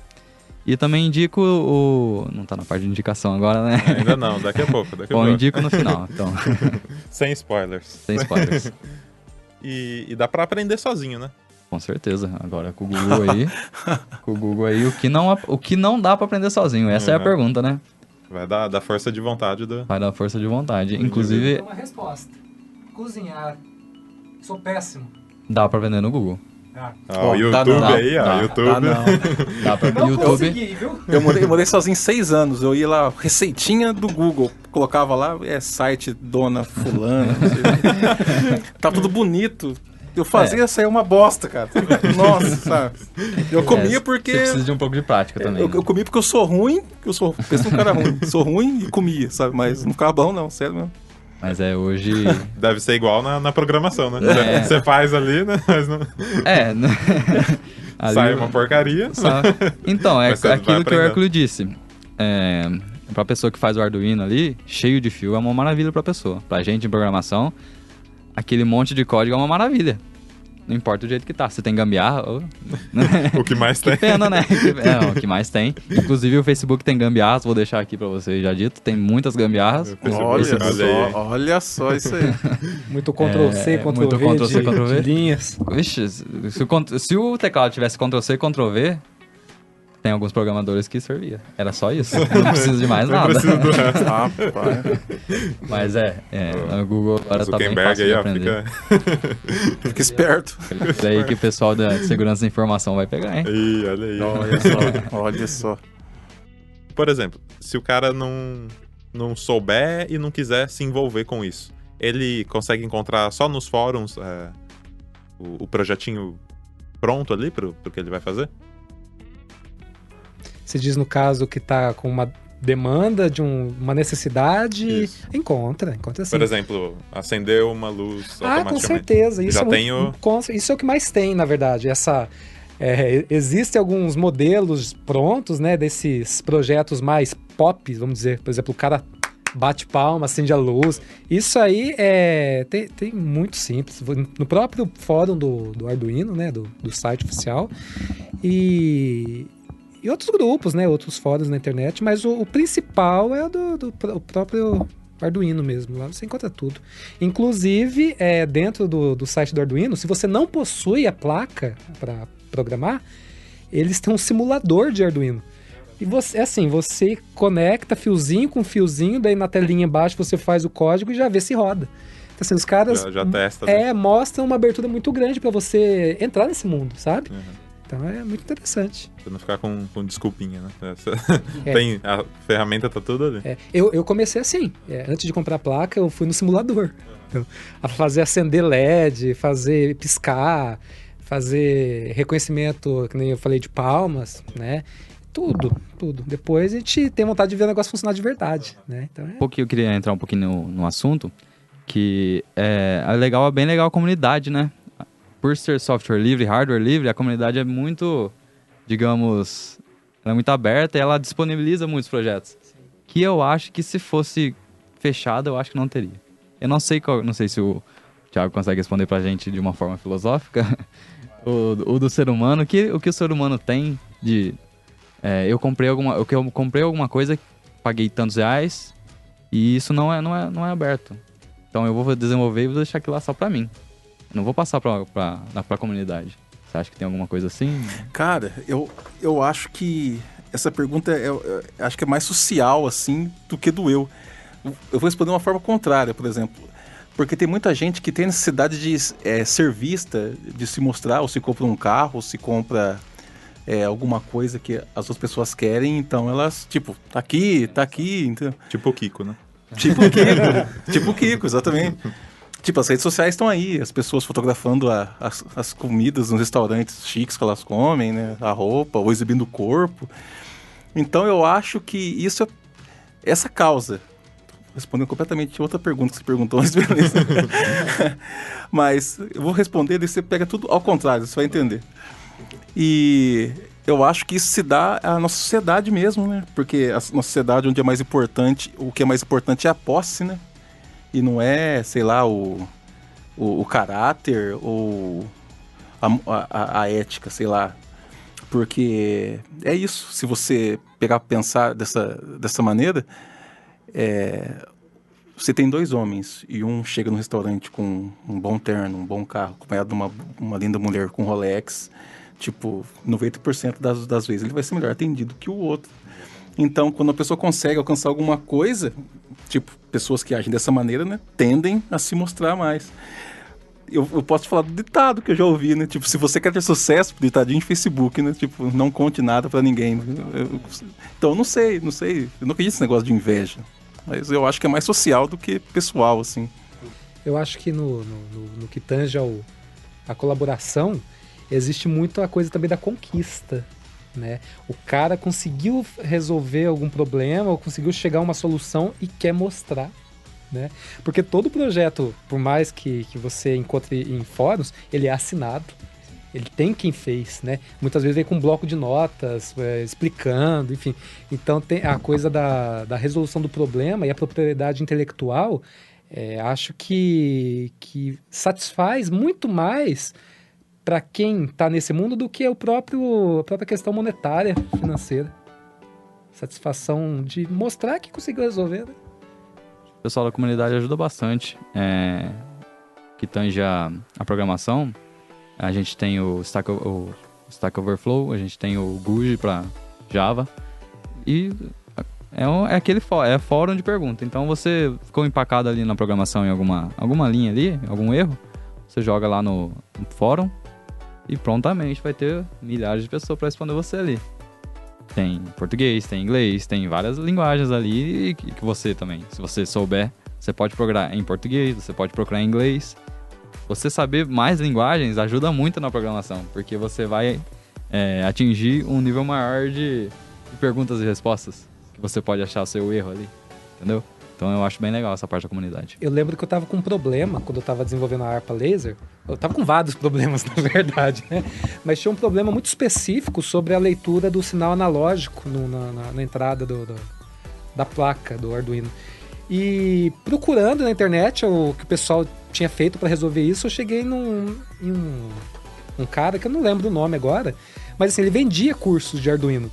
E também indico não tá na parte de indicação agora, né? Ainda não, daqui a pouco. Bom, indico no final, então. Sem spoilers. Sem spoilers. E dá pra aprender sozinho, né? Com certeza. Agora com o Google aí, o que não dá pra aprender sozinho? Essa é a pergunta, né? Vai dar força de vontade Vai dar força de vontade. Inclusive, Uma resposta. Cozinhar. Sou péssimo. dá pra aprender no Google. O YouTube aí, ó. YouTube. Dá pra Não YouTube. consegui, viu? Eu morei sozinho 6 anos. Eu ia lá, receitinha do Google. Colocava lá, site Dona Fulana. Não sei. Tá tudo bonito. Eu fazia, sair uma bosta, cara. Nossa, sabe? Eu comia porque... Você precisa de um pouco de prática também. Eu comia porque eu sou ruim, penso num cara ruim. Sou ruim e comia, sabe? Mas não ficava bom, não, sério mesmo. Mas hoje... Deve ser igual na programação, né? Você faz ali, né? Mas não... Ali, sai uma porcaria. Então, Mas você vai aquilo que o aprendendo. Hércules disse. Pra pessoa que faz o Arduino ali, cheio de fio, é uma maravilha pra pessoa. Pra gente em programação, aquele monte de código é uma maravilha. Não importa o jeito que tá. Você tem gambiarra... O que mais tem. Que pena, né? O que mais tem. Inclusive o Facebook tem gambiarras, vou deixar aqui pra vocês já dito. Tem muitas gambiarras. Olha só isso aí. Muito Ctrl-C, muito Ctrl-V Ctrl+C, Ctrl+V. de linhas. Vixe, se o teclado tivesse Ctrl+C, Ctrl+V, tem alguns programadores que servia. Era só isso. Não precisa de mais nada. Precisa do resto. Rapaz. Mas o Google agora tá bem Zuckerberg fácil aí, de ó, aprender. Fica esperto. Isso aí que o pessoal da segurança da informação vai pegar, hein? Ih, olha aí. Olha só. Por exemplo, se o cara não souber e não quiser se envolver com isso, ele consegue encontrar só nos fóruns o projetinho pronto ali pro que ele vai fazer? Você diz no caso que tá com uma demanda de uma necessidade, Isso. encontra sim. Por exemplo, acendeu uma luz automaticamente. Com certeza. Isso Já é tenho... isso é o que mais tem, na verdade. Existem alguns modelos prontos, né, desses projetos mais pop, vamos dizer. Por exemplo, o cara bate palma, acende a luz. Isso aí tem muito simples. No próprio fórum do Arduino, né, do site oficial. E outros grupos, né? Outros fóruns na internet, mas o principal é o próprio Arduino mesmo. Lá você encontra tudo. Inclusive, dentro do site do Arduino, se você não possui a placa para programar, eles têm um simulador de Arduino. E você conecta fiozinho com fiozinho, daí na telinha embaixo você faz o código e já vê se roda. Então, assim, os caras Já testa. Né? Mostram uma abertura muito grande para você entrar nesse mundo, sabe? Uhum. Então é muito interessante. Pra não ficar com desculpinha, né? A ferramenta tá tudo ali. Eu comecei assim. Antes de comprar a placa, eu fui no simulador. Então, a fazer acender LED, fazer piscar, fazer reconhecimento, que nem eu falei, de palmas, né? Tudo. Depois a gente tem vontade de ver o negócio funcionar de verdade, né? Então, Eu queria entrar um pouquinho no assunto, que é bem legal a comunidade, né? Por ser software livre, hardware livre, a comunidade é muito, digamos, ela é muito aberta e ela disponibiliza muitos projetos. que eu acho que se fosse fechado, eu acho que não teria. Eu não sei se o Thiago consegue responder pra gente de uma forma filosófica, o do ser humano, o que o ser humano tem de... eu comprei alguma coisa, paguei tantos reais, e isso não é aberto. Então eu vou desenvolver e vou deixar aquilo lá só pra mim. Eu não vou passar pra comunidade. Você acha que tem alguma coisa assim? Cara, eu acho que essa pergunta acho que é mais social, assim, do que do eu. Eu vou responder de uma forma contrária, por exemplo. Porque tem muita gente que tem necessidade de ser vista, de se mostrar, ou se compra um carro, ou se compra alguma coisa que as outras pessoas querem, então elas, tipo, tá aqui, então... Tipo o Kiko, né? Tipo o Kiko, exatamente. Tipo, as redes sociais estão aí, as pessoas fotografando as comidas nos restaurantes chiques que elas comem, né? A roupa, ou exibindo o corpo. Então eu acho que essa causa... Respondendo completamente outra pergunta que você perguntou, mas beleza. Mas eu vou responder e você pega tudo ao contrário, você vai entender. E eu acho que isso se dá à nossa sociedade mesmo, né? Porque a nossa sociedade, onde é mais importante, o que é mais importante é a posse, né? E não é, sei lá, o caráter ou a ética, sei lá. Porque é isso, se você pegar pra pensar dessa maneira... Você tem 2 homens e um chega no restaurante com um bom terno, um bom carro, acompanhado de uma linda mulher com Rolex. Tipo, 90% das vezes ele vai ser melhor atendido que o outro. Então, quando a pessoa consegue alcançar alguma coisa, tipo, pessoas que agem dessa maneira, né, tendem a se mostrar mais. Eu posso falar do ditado que eu já ouvi, né? Tipo, se você quer ter sucesso, ditadinho de Facebook, né? Tipo, não conte nada pra ninguém. Então, não sei. Eu não acredito nesse negócio de inveja. Mas eu acho que é mais social do que pessoal, assim. Eu acho que no que tange a colaboração, existe muito a coisa também da conquista, né? O cara conseguiu resolver algum problema, ou conseguiu chegar a uma solução e quer mostrar, né? Porque todo projeto, por mais que você encontre em fóruns, ele é assinado. Ele tem quem fez, né? Muitas vezes vem com um bloco de notas, explicando, enfim. Então tem a coisa da resolução do problema e a propriedade intelectual, acho que satisfaz muito mais para quem está nesse mundo do que a própria questão monetária, financeira. Satisfação de mostrar que conseguiu resolver, né? O pessoal da comunidade ajuda bastante. Que tange a programação. A gente tem o Stack Overflow, a gente tem o Guji para Java. E aquele fórum de pergunta. Então você ficou empacado ali na programação em alguma linha ali, algum erro, você joga lá no fórum e prontamente vai ter milhares de pessoas para responder você ali. Tem português, tem inglês, tem várias linguagens ali que você também, se você souber, você pode procurar em português, você pode procurar em inglês. Você saber mais linguagens ajuda muito na programação, porque você vai atingir um nível maior de perguntas e respostas, que você pode achar o seu erro ali, entendeu? Então eu acho bem legal essa parte da comunidade. Eu lembro que eu tava com um problema quando eu tava desenvolvendo a harpa laser. Eu tava com vários problemas, na verdade, né? Mas tinha um problema muito específico sobre a leitura do sinal analógico na entrada da placa do Arduino. E procurando na internet o que o pessoal tinha feito para resolver isso, eu cheguei em um cara que eu não lembro o nome agora, mas assim, ele vendia cursos de Arduino.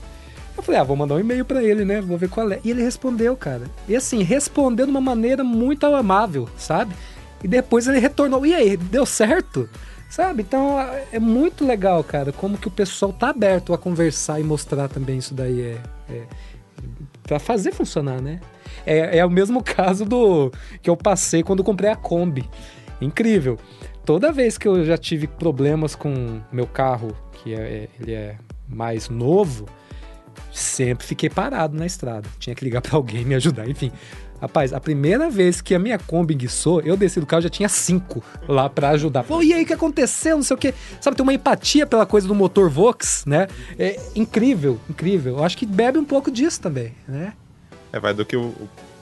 Eu falei, vou mandar um e-mail pra ele, né? Vou ver qual é. E ele respondeu, cara. E assim, respondeu de uma maneira muito amável, sabe? E depois ele retornou. E aí, deu certo? Sabe? Então, é muito legal, cara, como que o pessoal tá aberto a conversar e mostrar também isso daí. Pra fazer funcionar, né? É o mesmo caso que eu passei quando comprei a Kombi. Incrível. Toda vez que eu já tive problemas com meu carro, que ele é mais novo, sempre fiquei parado na estrada. Tinha que ligar pra alguém me ajudar, enfim. Rapaz, a primeira vez que a minha Kombi guiçou, eu desci do carro, já tinha 5 lá pra ajudar. Pô, e aí, o que aconteceu? Não sei o quê. Sabe, tem uma empatia pela coisa do motor Vox, né? É incrível, incrível. Eu acho que bebe um pouco disso também, né? Vai do que o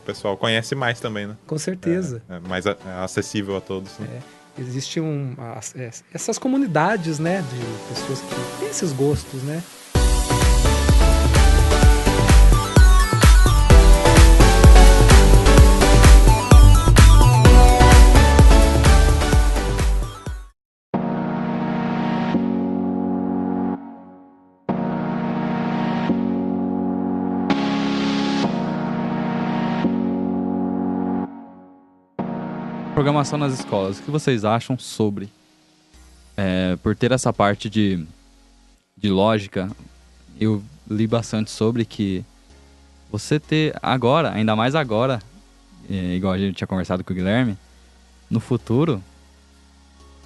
pessoal conhece mais também, né? Com certeza. É mais acessível a todos, né? Existe essas comunidades, né? De pessoas que têm esses gostos, né? programação nas escolas, o que vocês acham sobre? Por ter essa parte de lógica, eu li bastante sobre que você ter agora, ainda mais agora, igual a gente tinha conversado com o Guilherme, no futuro,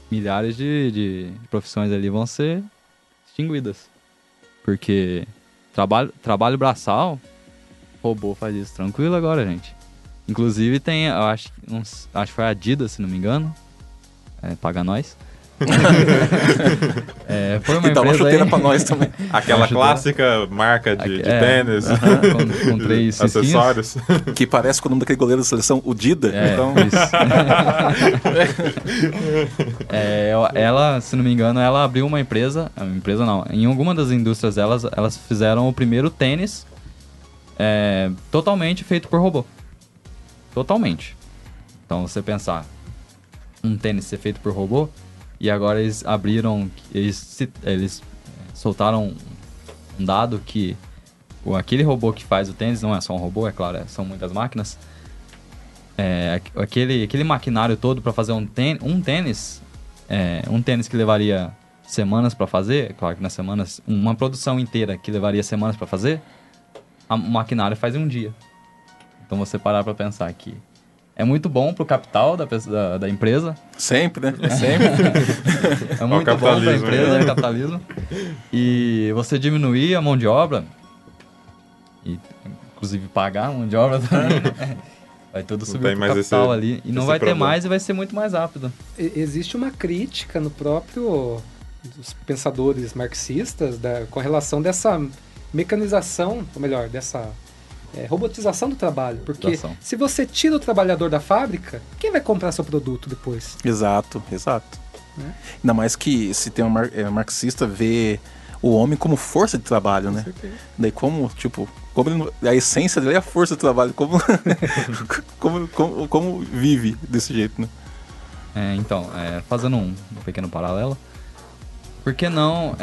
milhares de profissões ali vão ser extinguidas. Porque trabalho braçal, robô faz isso tranquilo agora, gente. Inclusive tem, eu acho que foi a Adidas, se não me engano, paga nós. Foi uma e dá uma chuteira aí, pra nós também. Aquela clássica marca de tênis, com 3 acessórios. Que parece com o nome daquele goleiro da seleção, o Dida. Então... isso. Ela, se não me engano, ela abriu uma empresa não, em alguma das indústrias elas fizeram o primeiro tênis totalmente feito por robô. Totalmente. Então, você pensar um tênis ser feito por robô, e agora eles abriram, eles soltaram um dado que aquele robô que faz o tênis, não é só um robô, é claro, são muitas máquinas, aquele maquinário todo para fazer um tênis que levaria semanas para fazer, claro que nas semanas, uma produção inteira que levaria semanas para fazer, o maquinário faz em um dia. Então você parar para pensar que é muito bom pro capital da empresa. Sempre, né? Sempre. É muito bom pra empresa, capitalismo. E você diminuir a mão de obra, e inclusive pagar a mão de obra também, né? Vai tudo subir pro capital ali. E não vai ter mais e vai ser muito mais rápido. Existe uma crítica no próprio dos pensadores marxistas com a relação dessa mecanização, ou melhor, dessa... robotização do trabalho, porque se você tira o trabalhador da fábrica, quem vai comprar seu produto depois? Exato. Ainda mais que se tem um marxista vê o homem como força de trabalho, né? Certeza. Daí como a essência dele é a força de trabalho, como vive desse jeito, né? Então, fazendo um pequeno paralelo, por que não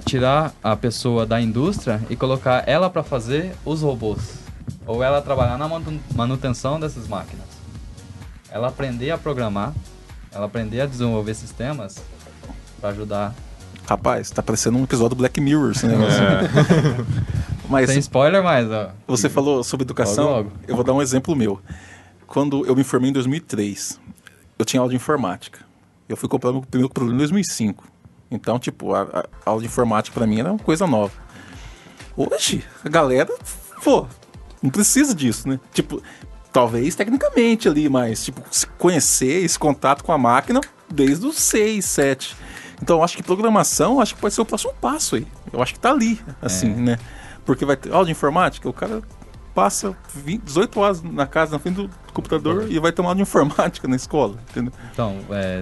tirar a pessoa da indústria e colocar ela para fazer os robôs? Ou ela trabalhar na manutenção dessas máquinas. Ela aprender a programar, ela aprender a desenvolver sistemas para ajudar. Rapaz, tá parecendo um episódio do Black Mirror esse negócio. Mas sem spoiler, mas... Você falou sobre educação, logo. Eu vou dar um exemplo meu. Quando eu me formei em 2003, eu tinha aula de informática. Eu fui comprar meu primeiro computador em 2005. Então, tipo, a aula de informática para mim era uma coisa nova. Hoje, a galera... não precisa disso, né? Tipo, talvez tecnicamente ali, mas tipo, se conhecer esse contato com a máquina desde os 6, 7. Então eu acho que programação, acho que pode ser o próximo passo aí. Eu acho que tá ali, assim, né? Porque vai ter aula de informática, o cara passa 18 horas na casa, na frente do computador e vai ter uma aula de informática na escola, entendeu? Então,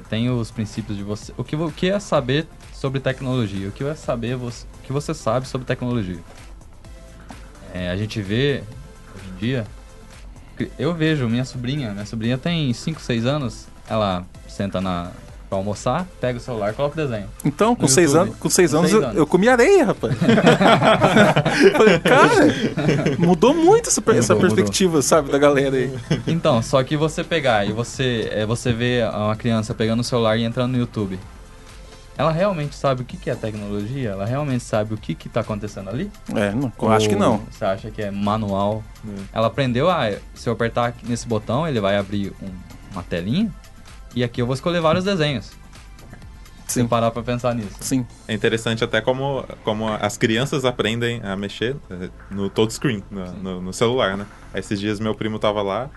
tem os princípios de você... O que é saber sobre tecnologia? O que é saber o que você sabe sobre tecnologia? A gente vê... Hoje em dia, eu vejo minha sobrinha tem 5, 6 anos, ela senta pra almoçar, pega o celular e coloca o desenho. Então, com 6 anos eu comi areia, rapaz. Falei, cara, mudou muito essa perspectiva, sabe, da galera aí. Então, só que você pegar e você vê uma criança pegando o celular e entrando no YouTube. Ela realmente sabe o que é tecnologia? Ela realmente sabe o que está acontecendo ali? Eu acho que não. Você acha que é manual? Ela aprendeu, se eu apertar aqui nesse botão, ele vai abrir uma telinha e aqui eu vou escolher vários desenhos. Sim. Você parar pra pensar nisso. Sim. É interessante até como as crianças aprendem a mexer no touchscreen, no celular, né? Aí, esses dias meu primo tava lá,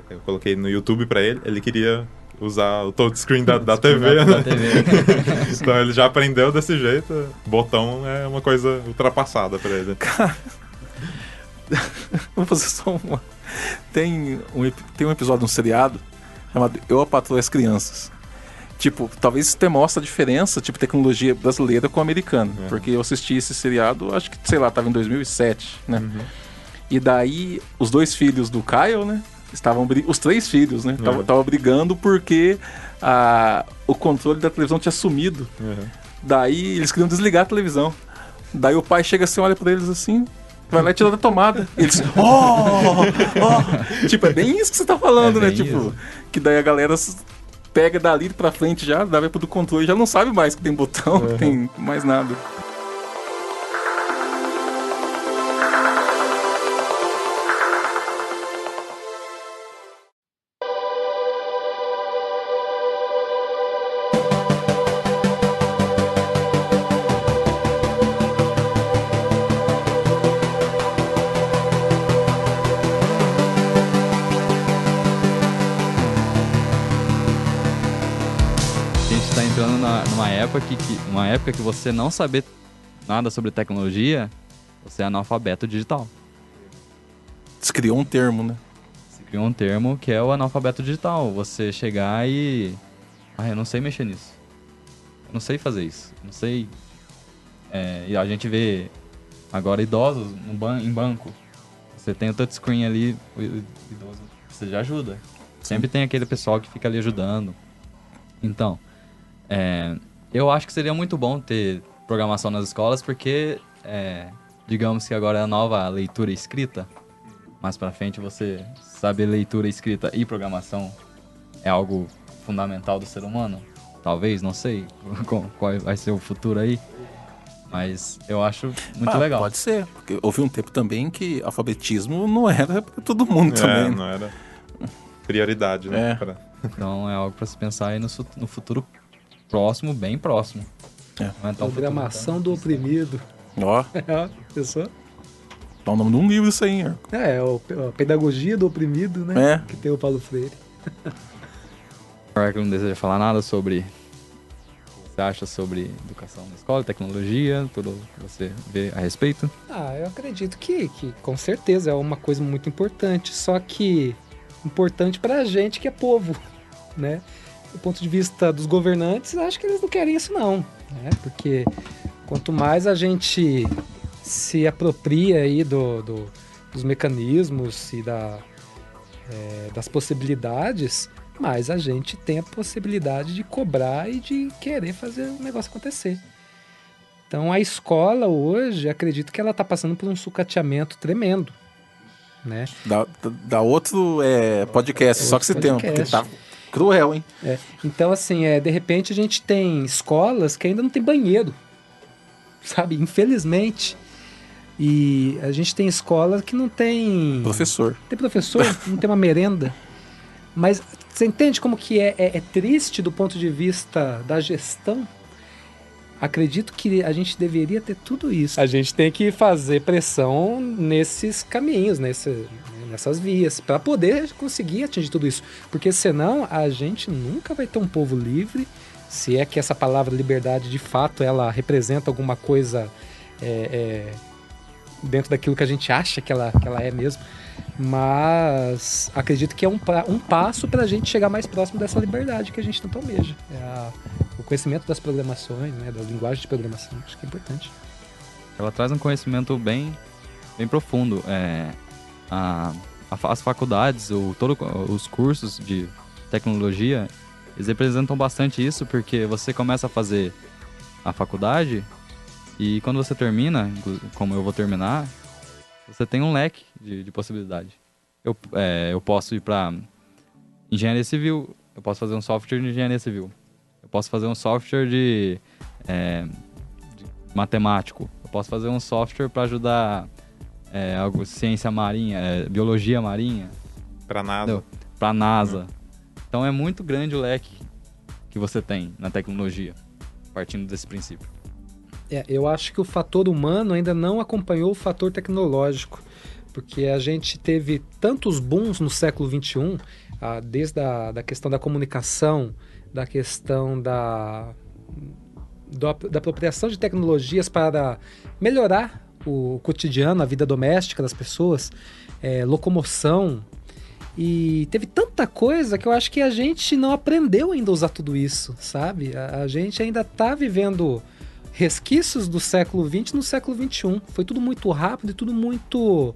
eu coloquei no YouTube pra ele queria usar o touchscreen da TV, né? Então ele já aprendeu desse jeito. Botão é uma coisa ultrapassada pra ele. Cara, vou fazer só uma... Tem um episódio de um seriado chamado Eu, a Patroa e as Crianças. Tipo, talvez isso mostre a diferença, tipo, tecnologia brasileira com a americana. Porque eu assisti esse seriado, acho que, sei lá, tava em 2007, né? Uhum. E daí, os 2 filhos do Kyle, né? Os 3 filhos, né? Estavam brigando porque o controle da televisão tinha sumido. Daí eles queriam desligar a televisão. Daí o pai chega assim, olha pra eles assim, Vai lá e tira da tomada. E eles, Tipo, é bem isso que você tá falando, né? Tipo, isso. que daí a galera pega dali pra frente já, dá vai pro do controle, já não sabe mais que tem botão, que tem mais nada. A gente tá entrando numa época que você não saber nada sobre tecnologia, você é analfabeto digital. Você criou um termo, né? Você criou um termo que é o analfabeto digital. Você chegar e... eu não sei mexer nisso. Eu não sei fazer isso. Não sei... e a gente vê agora idosos em banco. Você tem o touchscreen ali, o idoso, você já ajuda. Sempre tem aquele pessoal que fica ali ajudando. Então, eu acho que seria muito bom ter programação nas escolas, porque, digamos que agora é a nova leitura e escrita. Mais pra frente, você saber leitura, escrita e programação é algo fundamental do ser humano. Talvez, não sei qual vai ser o futuro aí. Mas eu acho muito legal. Pode ser, porque houve um tempo também que alfabetismo não era pra todo mundo também. Não era prioridade, né? Então é algo pra se pensar aí no futuro próximo, bem próximo. Não é tão Programação do oprimido. Ó, Pensou? dá o nome de um livro isso aí, ó. A pedagogia do oprimido, né? Que tem o Paulo Freire. O Arco não deseja falar nada sobre... Você acha sobre educação na escola, tecnologia, tudo que você vê a respeito? Eu acredito que com certeza é uma coisa muito importante, só que importante pra gente que é povo, né? Do ponto de vista dos governantes, acho que eles não querem isso não, né? Porque quanto mais a gente se apropria aí dos mecanismos e das possibilidades, mas a gente tem a possibilidade de cobrar e de querer fazer o negócio acontecer. Então a escola hoje, acredito que ela está passando por um sucateamento tremendo, né? Dá outro podcast, só que esse tema, porque tá cruel, hein? Então assim, de repente a gente tem escolas que ainda não tem banheiro, sabe? Infelizmente. E a gente tem escolas que não tem... Professor. Tem professor, não tem uma merenda. Mas você entende como que é triste do ponto de vista da gestão? Acredito que a gente deveria ter tudo isso. A gente tem que fazer pressão nesses caminhos, nessas vias, para poder conseguir atingir tudo isso. Porque senão a gente nunca vai ter um povo livre, se é que essa palavra liberdade de fato ela representa alguma coisa dentro daquilo que a gente acha que ela é mesmo. Mas acredito que é um passo para a gente chegar mais próximo dessa liberdade que a gente tanto almeja. O conhecimento das programações, né, da linguagem de programação, acho que é importante. Ela traz um conhecimento bem profundo. As faculdades, os cursos de tecnologia, eles representam bastante isso, porque você começa a fazer a faculdade e quando você termina, como eu vou terminar, você tem um leque de possibilidade. Eu posso ir para engenharia civil, eu posso fazer um software de engenharia civil, eu posso fazer um software de matemático, eu posso fazer um software para ajudar ciência marinha, biologia marinha. Para NASA. Para NASA. Então é muito grande o leque que você tem na tecnologia, partindo desse princípio. Eu acho que o fator humano ainda não acompanhou o fator tecnológico, porque a gente teve tantos booms no século XXI, desde a questão da comunicação, da questão da apropriação de tecnologias para melhorar o cotidiano, a vida doméstica das pessoas, locomoção, e teve tanta coisa que eu acho que a gente não aprendeu ainda a usar tudo isso, sabe? A gente ainda está vivendo resquícios do século XX no século XXI. Foi tudo muito rápido e tudo muito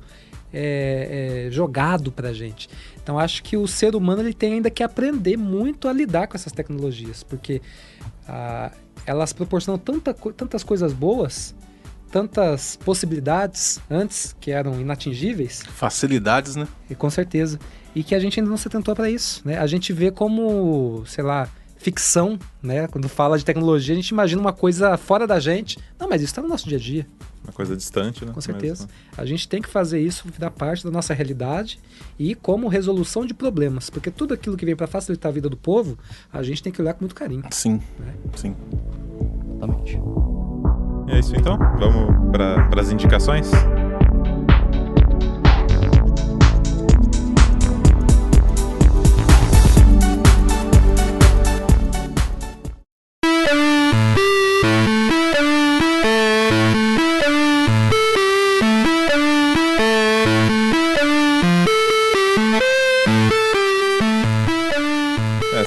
jogado pra gente. Então acho que o ser humano ele tem ainda que aprender muito a lidar com essas tecnologias, porque elas proporcionam tantas coisas boas tantas possibilidades antes que eram inatingíveis. Facilidades, né? E com certeza. E que a gente ainda não se atentou para isso, né? A gente vê como, sei lá, ficção, né? Quando fala de tecnologia, a gente imagina uma coisa fora da gente. Não, mas isso está no nosso dia a dia. Uma coisa distante, né? Com certeza. Mesmo. A gente tem que fazer isso virar parte da nossa realidade e como resolução de problemas. Porque tudo aquilo que vem para facilitar a vida do povo, a gente tem que olhar com muito carinho. Sim, né? sim. Exatamente. E é isso então? Vamos para as indicações?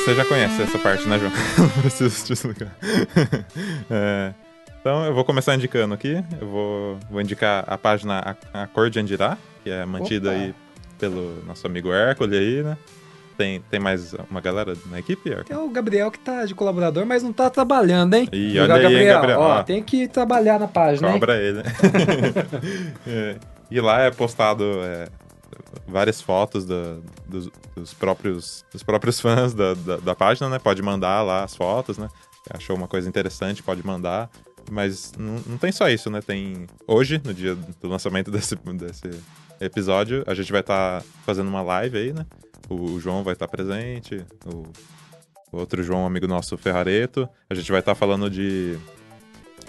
Você já conhece essa parte, né, João? Não preciso te explicar. Então, eu vou começar indicando aqui. Eu vou indicar a página A Cor de Andirá, que é mantida aí pelo nosso amigo Hércules aí, né? Tem mais uma galera na equipe, Hércules? Tem o Gabriel que tá de colaborador, mas não tá trabalhando, hein? E olha aí, hein, Gabriel. Ó, tem que trabalhar na página, Cobra ele. E lá é postado várias fotos dos próprios fãs da página, né? Pode mandar lá as fotos, né? Achou uma coisa interessante, pode mandar. Mas não tem só isso, né? Tem... Hoje, no dia do lançamento desse episódio, a gente vai estar fazendo uma live aí, né? O João vai estar presente, o outro João, amigo nosso, Ferrareto. A gente vai estar falando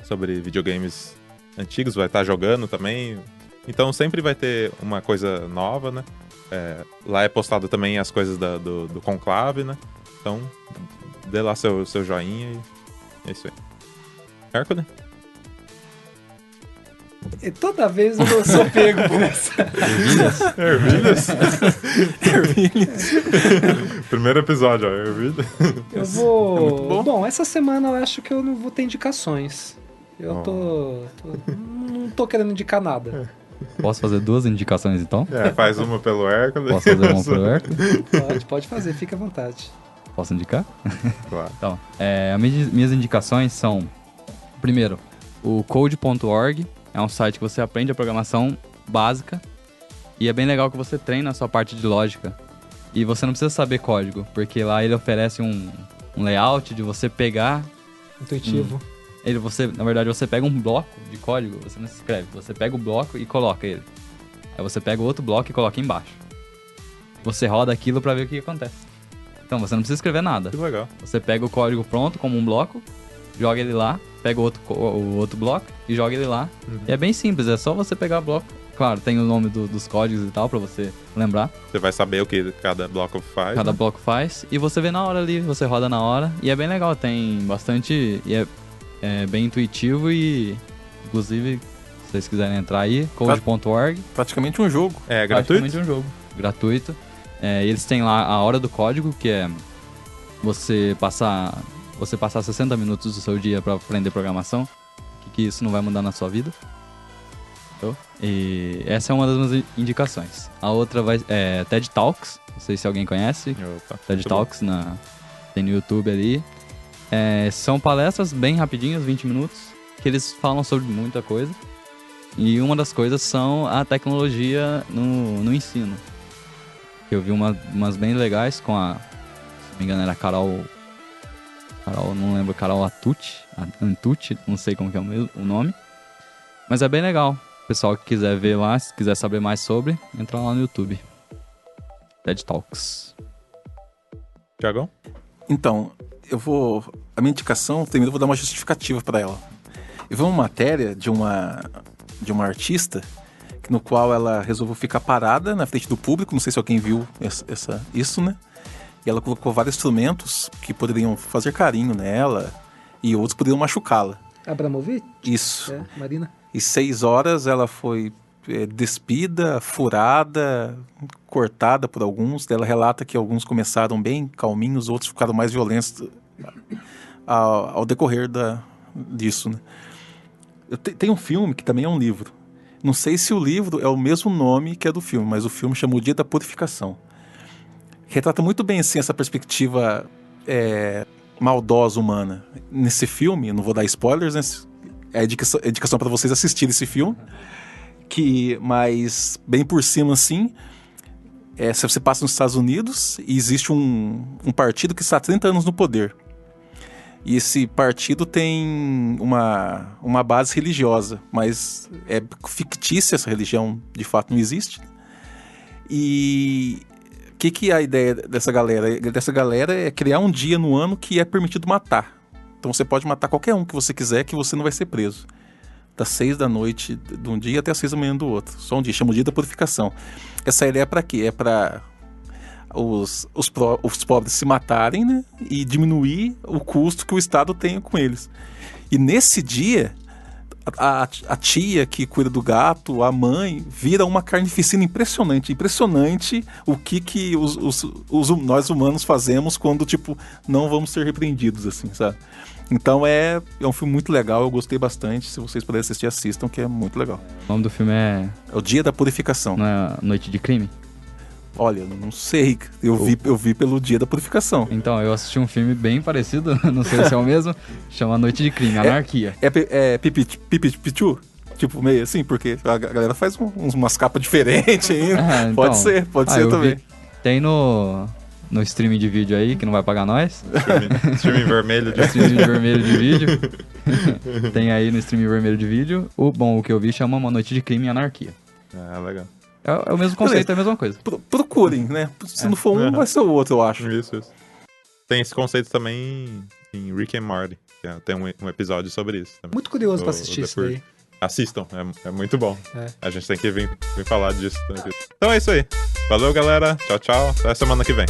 sobre videogames antigos, vai estar jogando também. Então sempre vai ter uma coisa nova, né? Lá é postado também as coisas do Conclave, né? Então, dê lá seu joinha e é isso aí. Hércules? E toda vez eu sou pego por essa. Ervilhas? Primeiro episódio, ó, ervilha. Eu vou... É muito bom. Bom, essa semana eu acho que eu não vou ter indicações. Eu não tô querendo indicar nada. Posso fazer 2 indicações, então? Faz uma pelo Hércules. Posso fazer uma pro Hércules? Pode fazer, fica à vontade. Posso indicar? Claro. Então, minhas indicações são... Primeiro, o code.org é um site que você aprende a programação básica e é bem legal que você treina a sua parte de lógica. E você não precisa saber código, porque lá ele oferece um layout de você pegar... Intuitivo. Na verdade, você pega um bloco de código, você não escreve, você pega o bloco e coloca ele. Aí você pega o outro bloco e coloca embaixo. Você roda aquilo pra ver o que acontece. Então você não precisa escrever nada. Que legal. Você pega o código pronto como um bloco, joga ele lá, pega o outro bloco e joga ele lá. Uhum. E é bem simples, é só você pegar o bloco. Claro, tem o nome dos códigos e tal pra você lembrar. Você vai saber o que cada bloco faz. Cada né? bloco faz. E você vê na hora ali, você roda na hora. E é bem legal, tem bastante... E é bem intuitivo e... Inclusive, se vocês quiserem entrar aí, code.org. Praticamente um jogo. É gratuito? Praticamente um jogo. Gratuito. Eles têm lá a hora do código, que é você passar 60 minutos do seu dia pra aprender programação. Que isso não vai mudar na sua vida. Entendeu? E essa é uma das minhas indicações. A outra é TED Talks. Não sei se alguém conhece. Opa, TED muito Talks tem no YouTube ali. São palestras bem rapidinhas, 20 minutos, que eles falam sobre muita coisa. E uma das coisas são a tecnologia no ensino. Eu vi umas bem legais com se não me engano era Carol, não lembro, Carol Antucci, não sei como que é o nome. Mas é bem legal. O pessoal que quiser ver lá, se quiser saber mais sobre, entra lá no YouTube. TED Talks. Tiagão? Então, a minha indicação, primeiro eu vou dar uma justificativa para ela. Eu vi uma matéria de uma artista no qual ela resolveu ficar parada na frente do público, não sei se alguém viu isso, né? E ela colocou vários instrumentos que poderiam fazer carinho nela e outros poderiam machucá-la. Abramovic? Isso. Marina. E 6 horas ela foi despida, furada, cortada por alguns. Ela relata que alguns começaram bem calminhos, outros ficaram mais violentos ao decorrer disso, né? Tem um filme que também é um livro. Não sei se o livro é o mesmo nome que é do filme, mas o filme chama O Dia da Purificação. Retrata muito bem assim, essa perspectiva maldosa humana. Nesse filme, não vou dar spoilers, né? a indicação para vocês assistirem esse filme. Mas bem por cima, assim, se você passa nos Estados Unidos e existe um partido que está há 30 anos no poder. E esse partido tem uma base religiosa, mas é fictícia, essa religião de fato não existe. E o que é a ideia dessa galera? A ideia dessa galera é criar um dia no ano que é permitido matar. Então você pode matar qualquer um que você quiser, que você não vai ser preso. Das 6 da noite de um dia até as 6 da manhã do outro. Só um dia, chama o dia da purificação. Essa ideia é para quê? É para os pobres se matarem, né? E diminuir o custo que o Estado tem com eles. E nesse dia, a tia que cuida do gato, a mãe, vira uma carnificina impressionante. Impressionante o que nós humanos fazemos quando, tipo, não vamos ser repreendidos, assim, sabe? Então é um filme muito legal, eu gostei bastante. Se vocês puderem assistir, assistam, que é muito legal. O nome do filme é O Dia da Purificação. Não é Noite de Crime? Olha, não sei. Eu vi pelo Dia da Purificação. Então, eu assisti um filme bem parecido, não sei se é o mesmo, chama Noite de Crime, Anarquia. É Pipichu? Tipo, meio assim, porque a galera faz umas capas diferentes ainda. Então, pode ser também. Tem no streaming de vídeo aí, que não vai pagar nós. Streaming vermelho de Streaming vermelho de vídeo. Tem aí no streaming vermelho de vídeo. O que eu vi chama Uma Noite de Crime e Anarquia. Legal. É o mesmo conceito, é a mesma coisa. Procurem, né? Se não for um, vai ser o outro, eu acho. Isso. Tem esse conceito também em Rick and Morty. Tem um episódio sobre isso também. Muito curioso pra assistir isso daí. Assistam, é muito bom. É. A gente tem que vir falar disso. Então é isso aí. Valeu, galera. Tchau, tchau. Até semana que vem.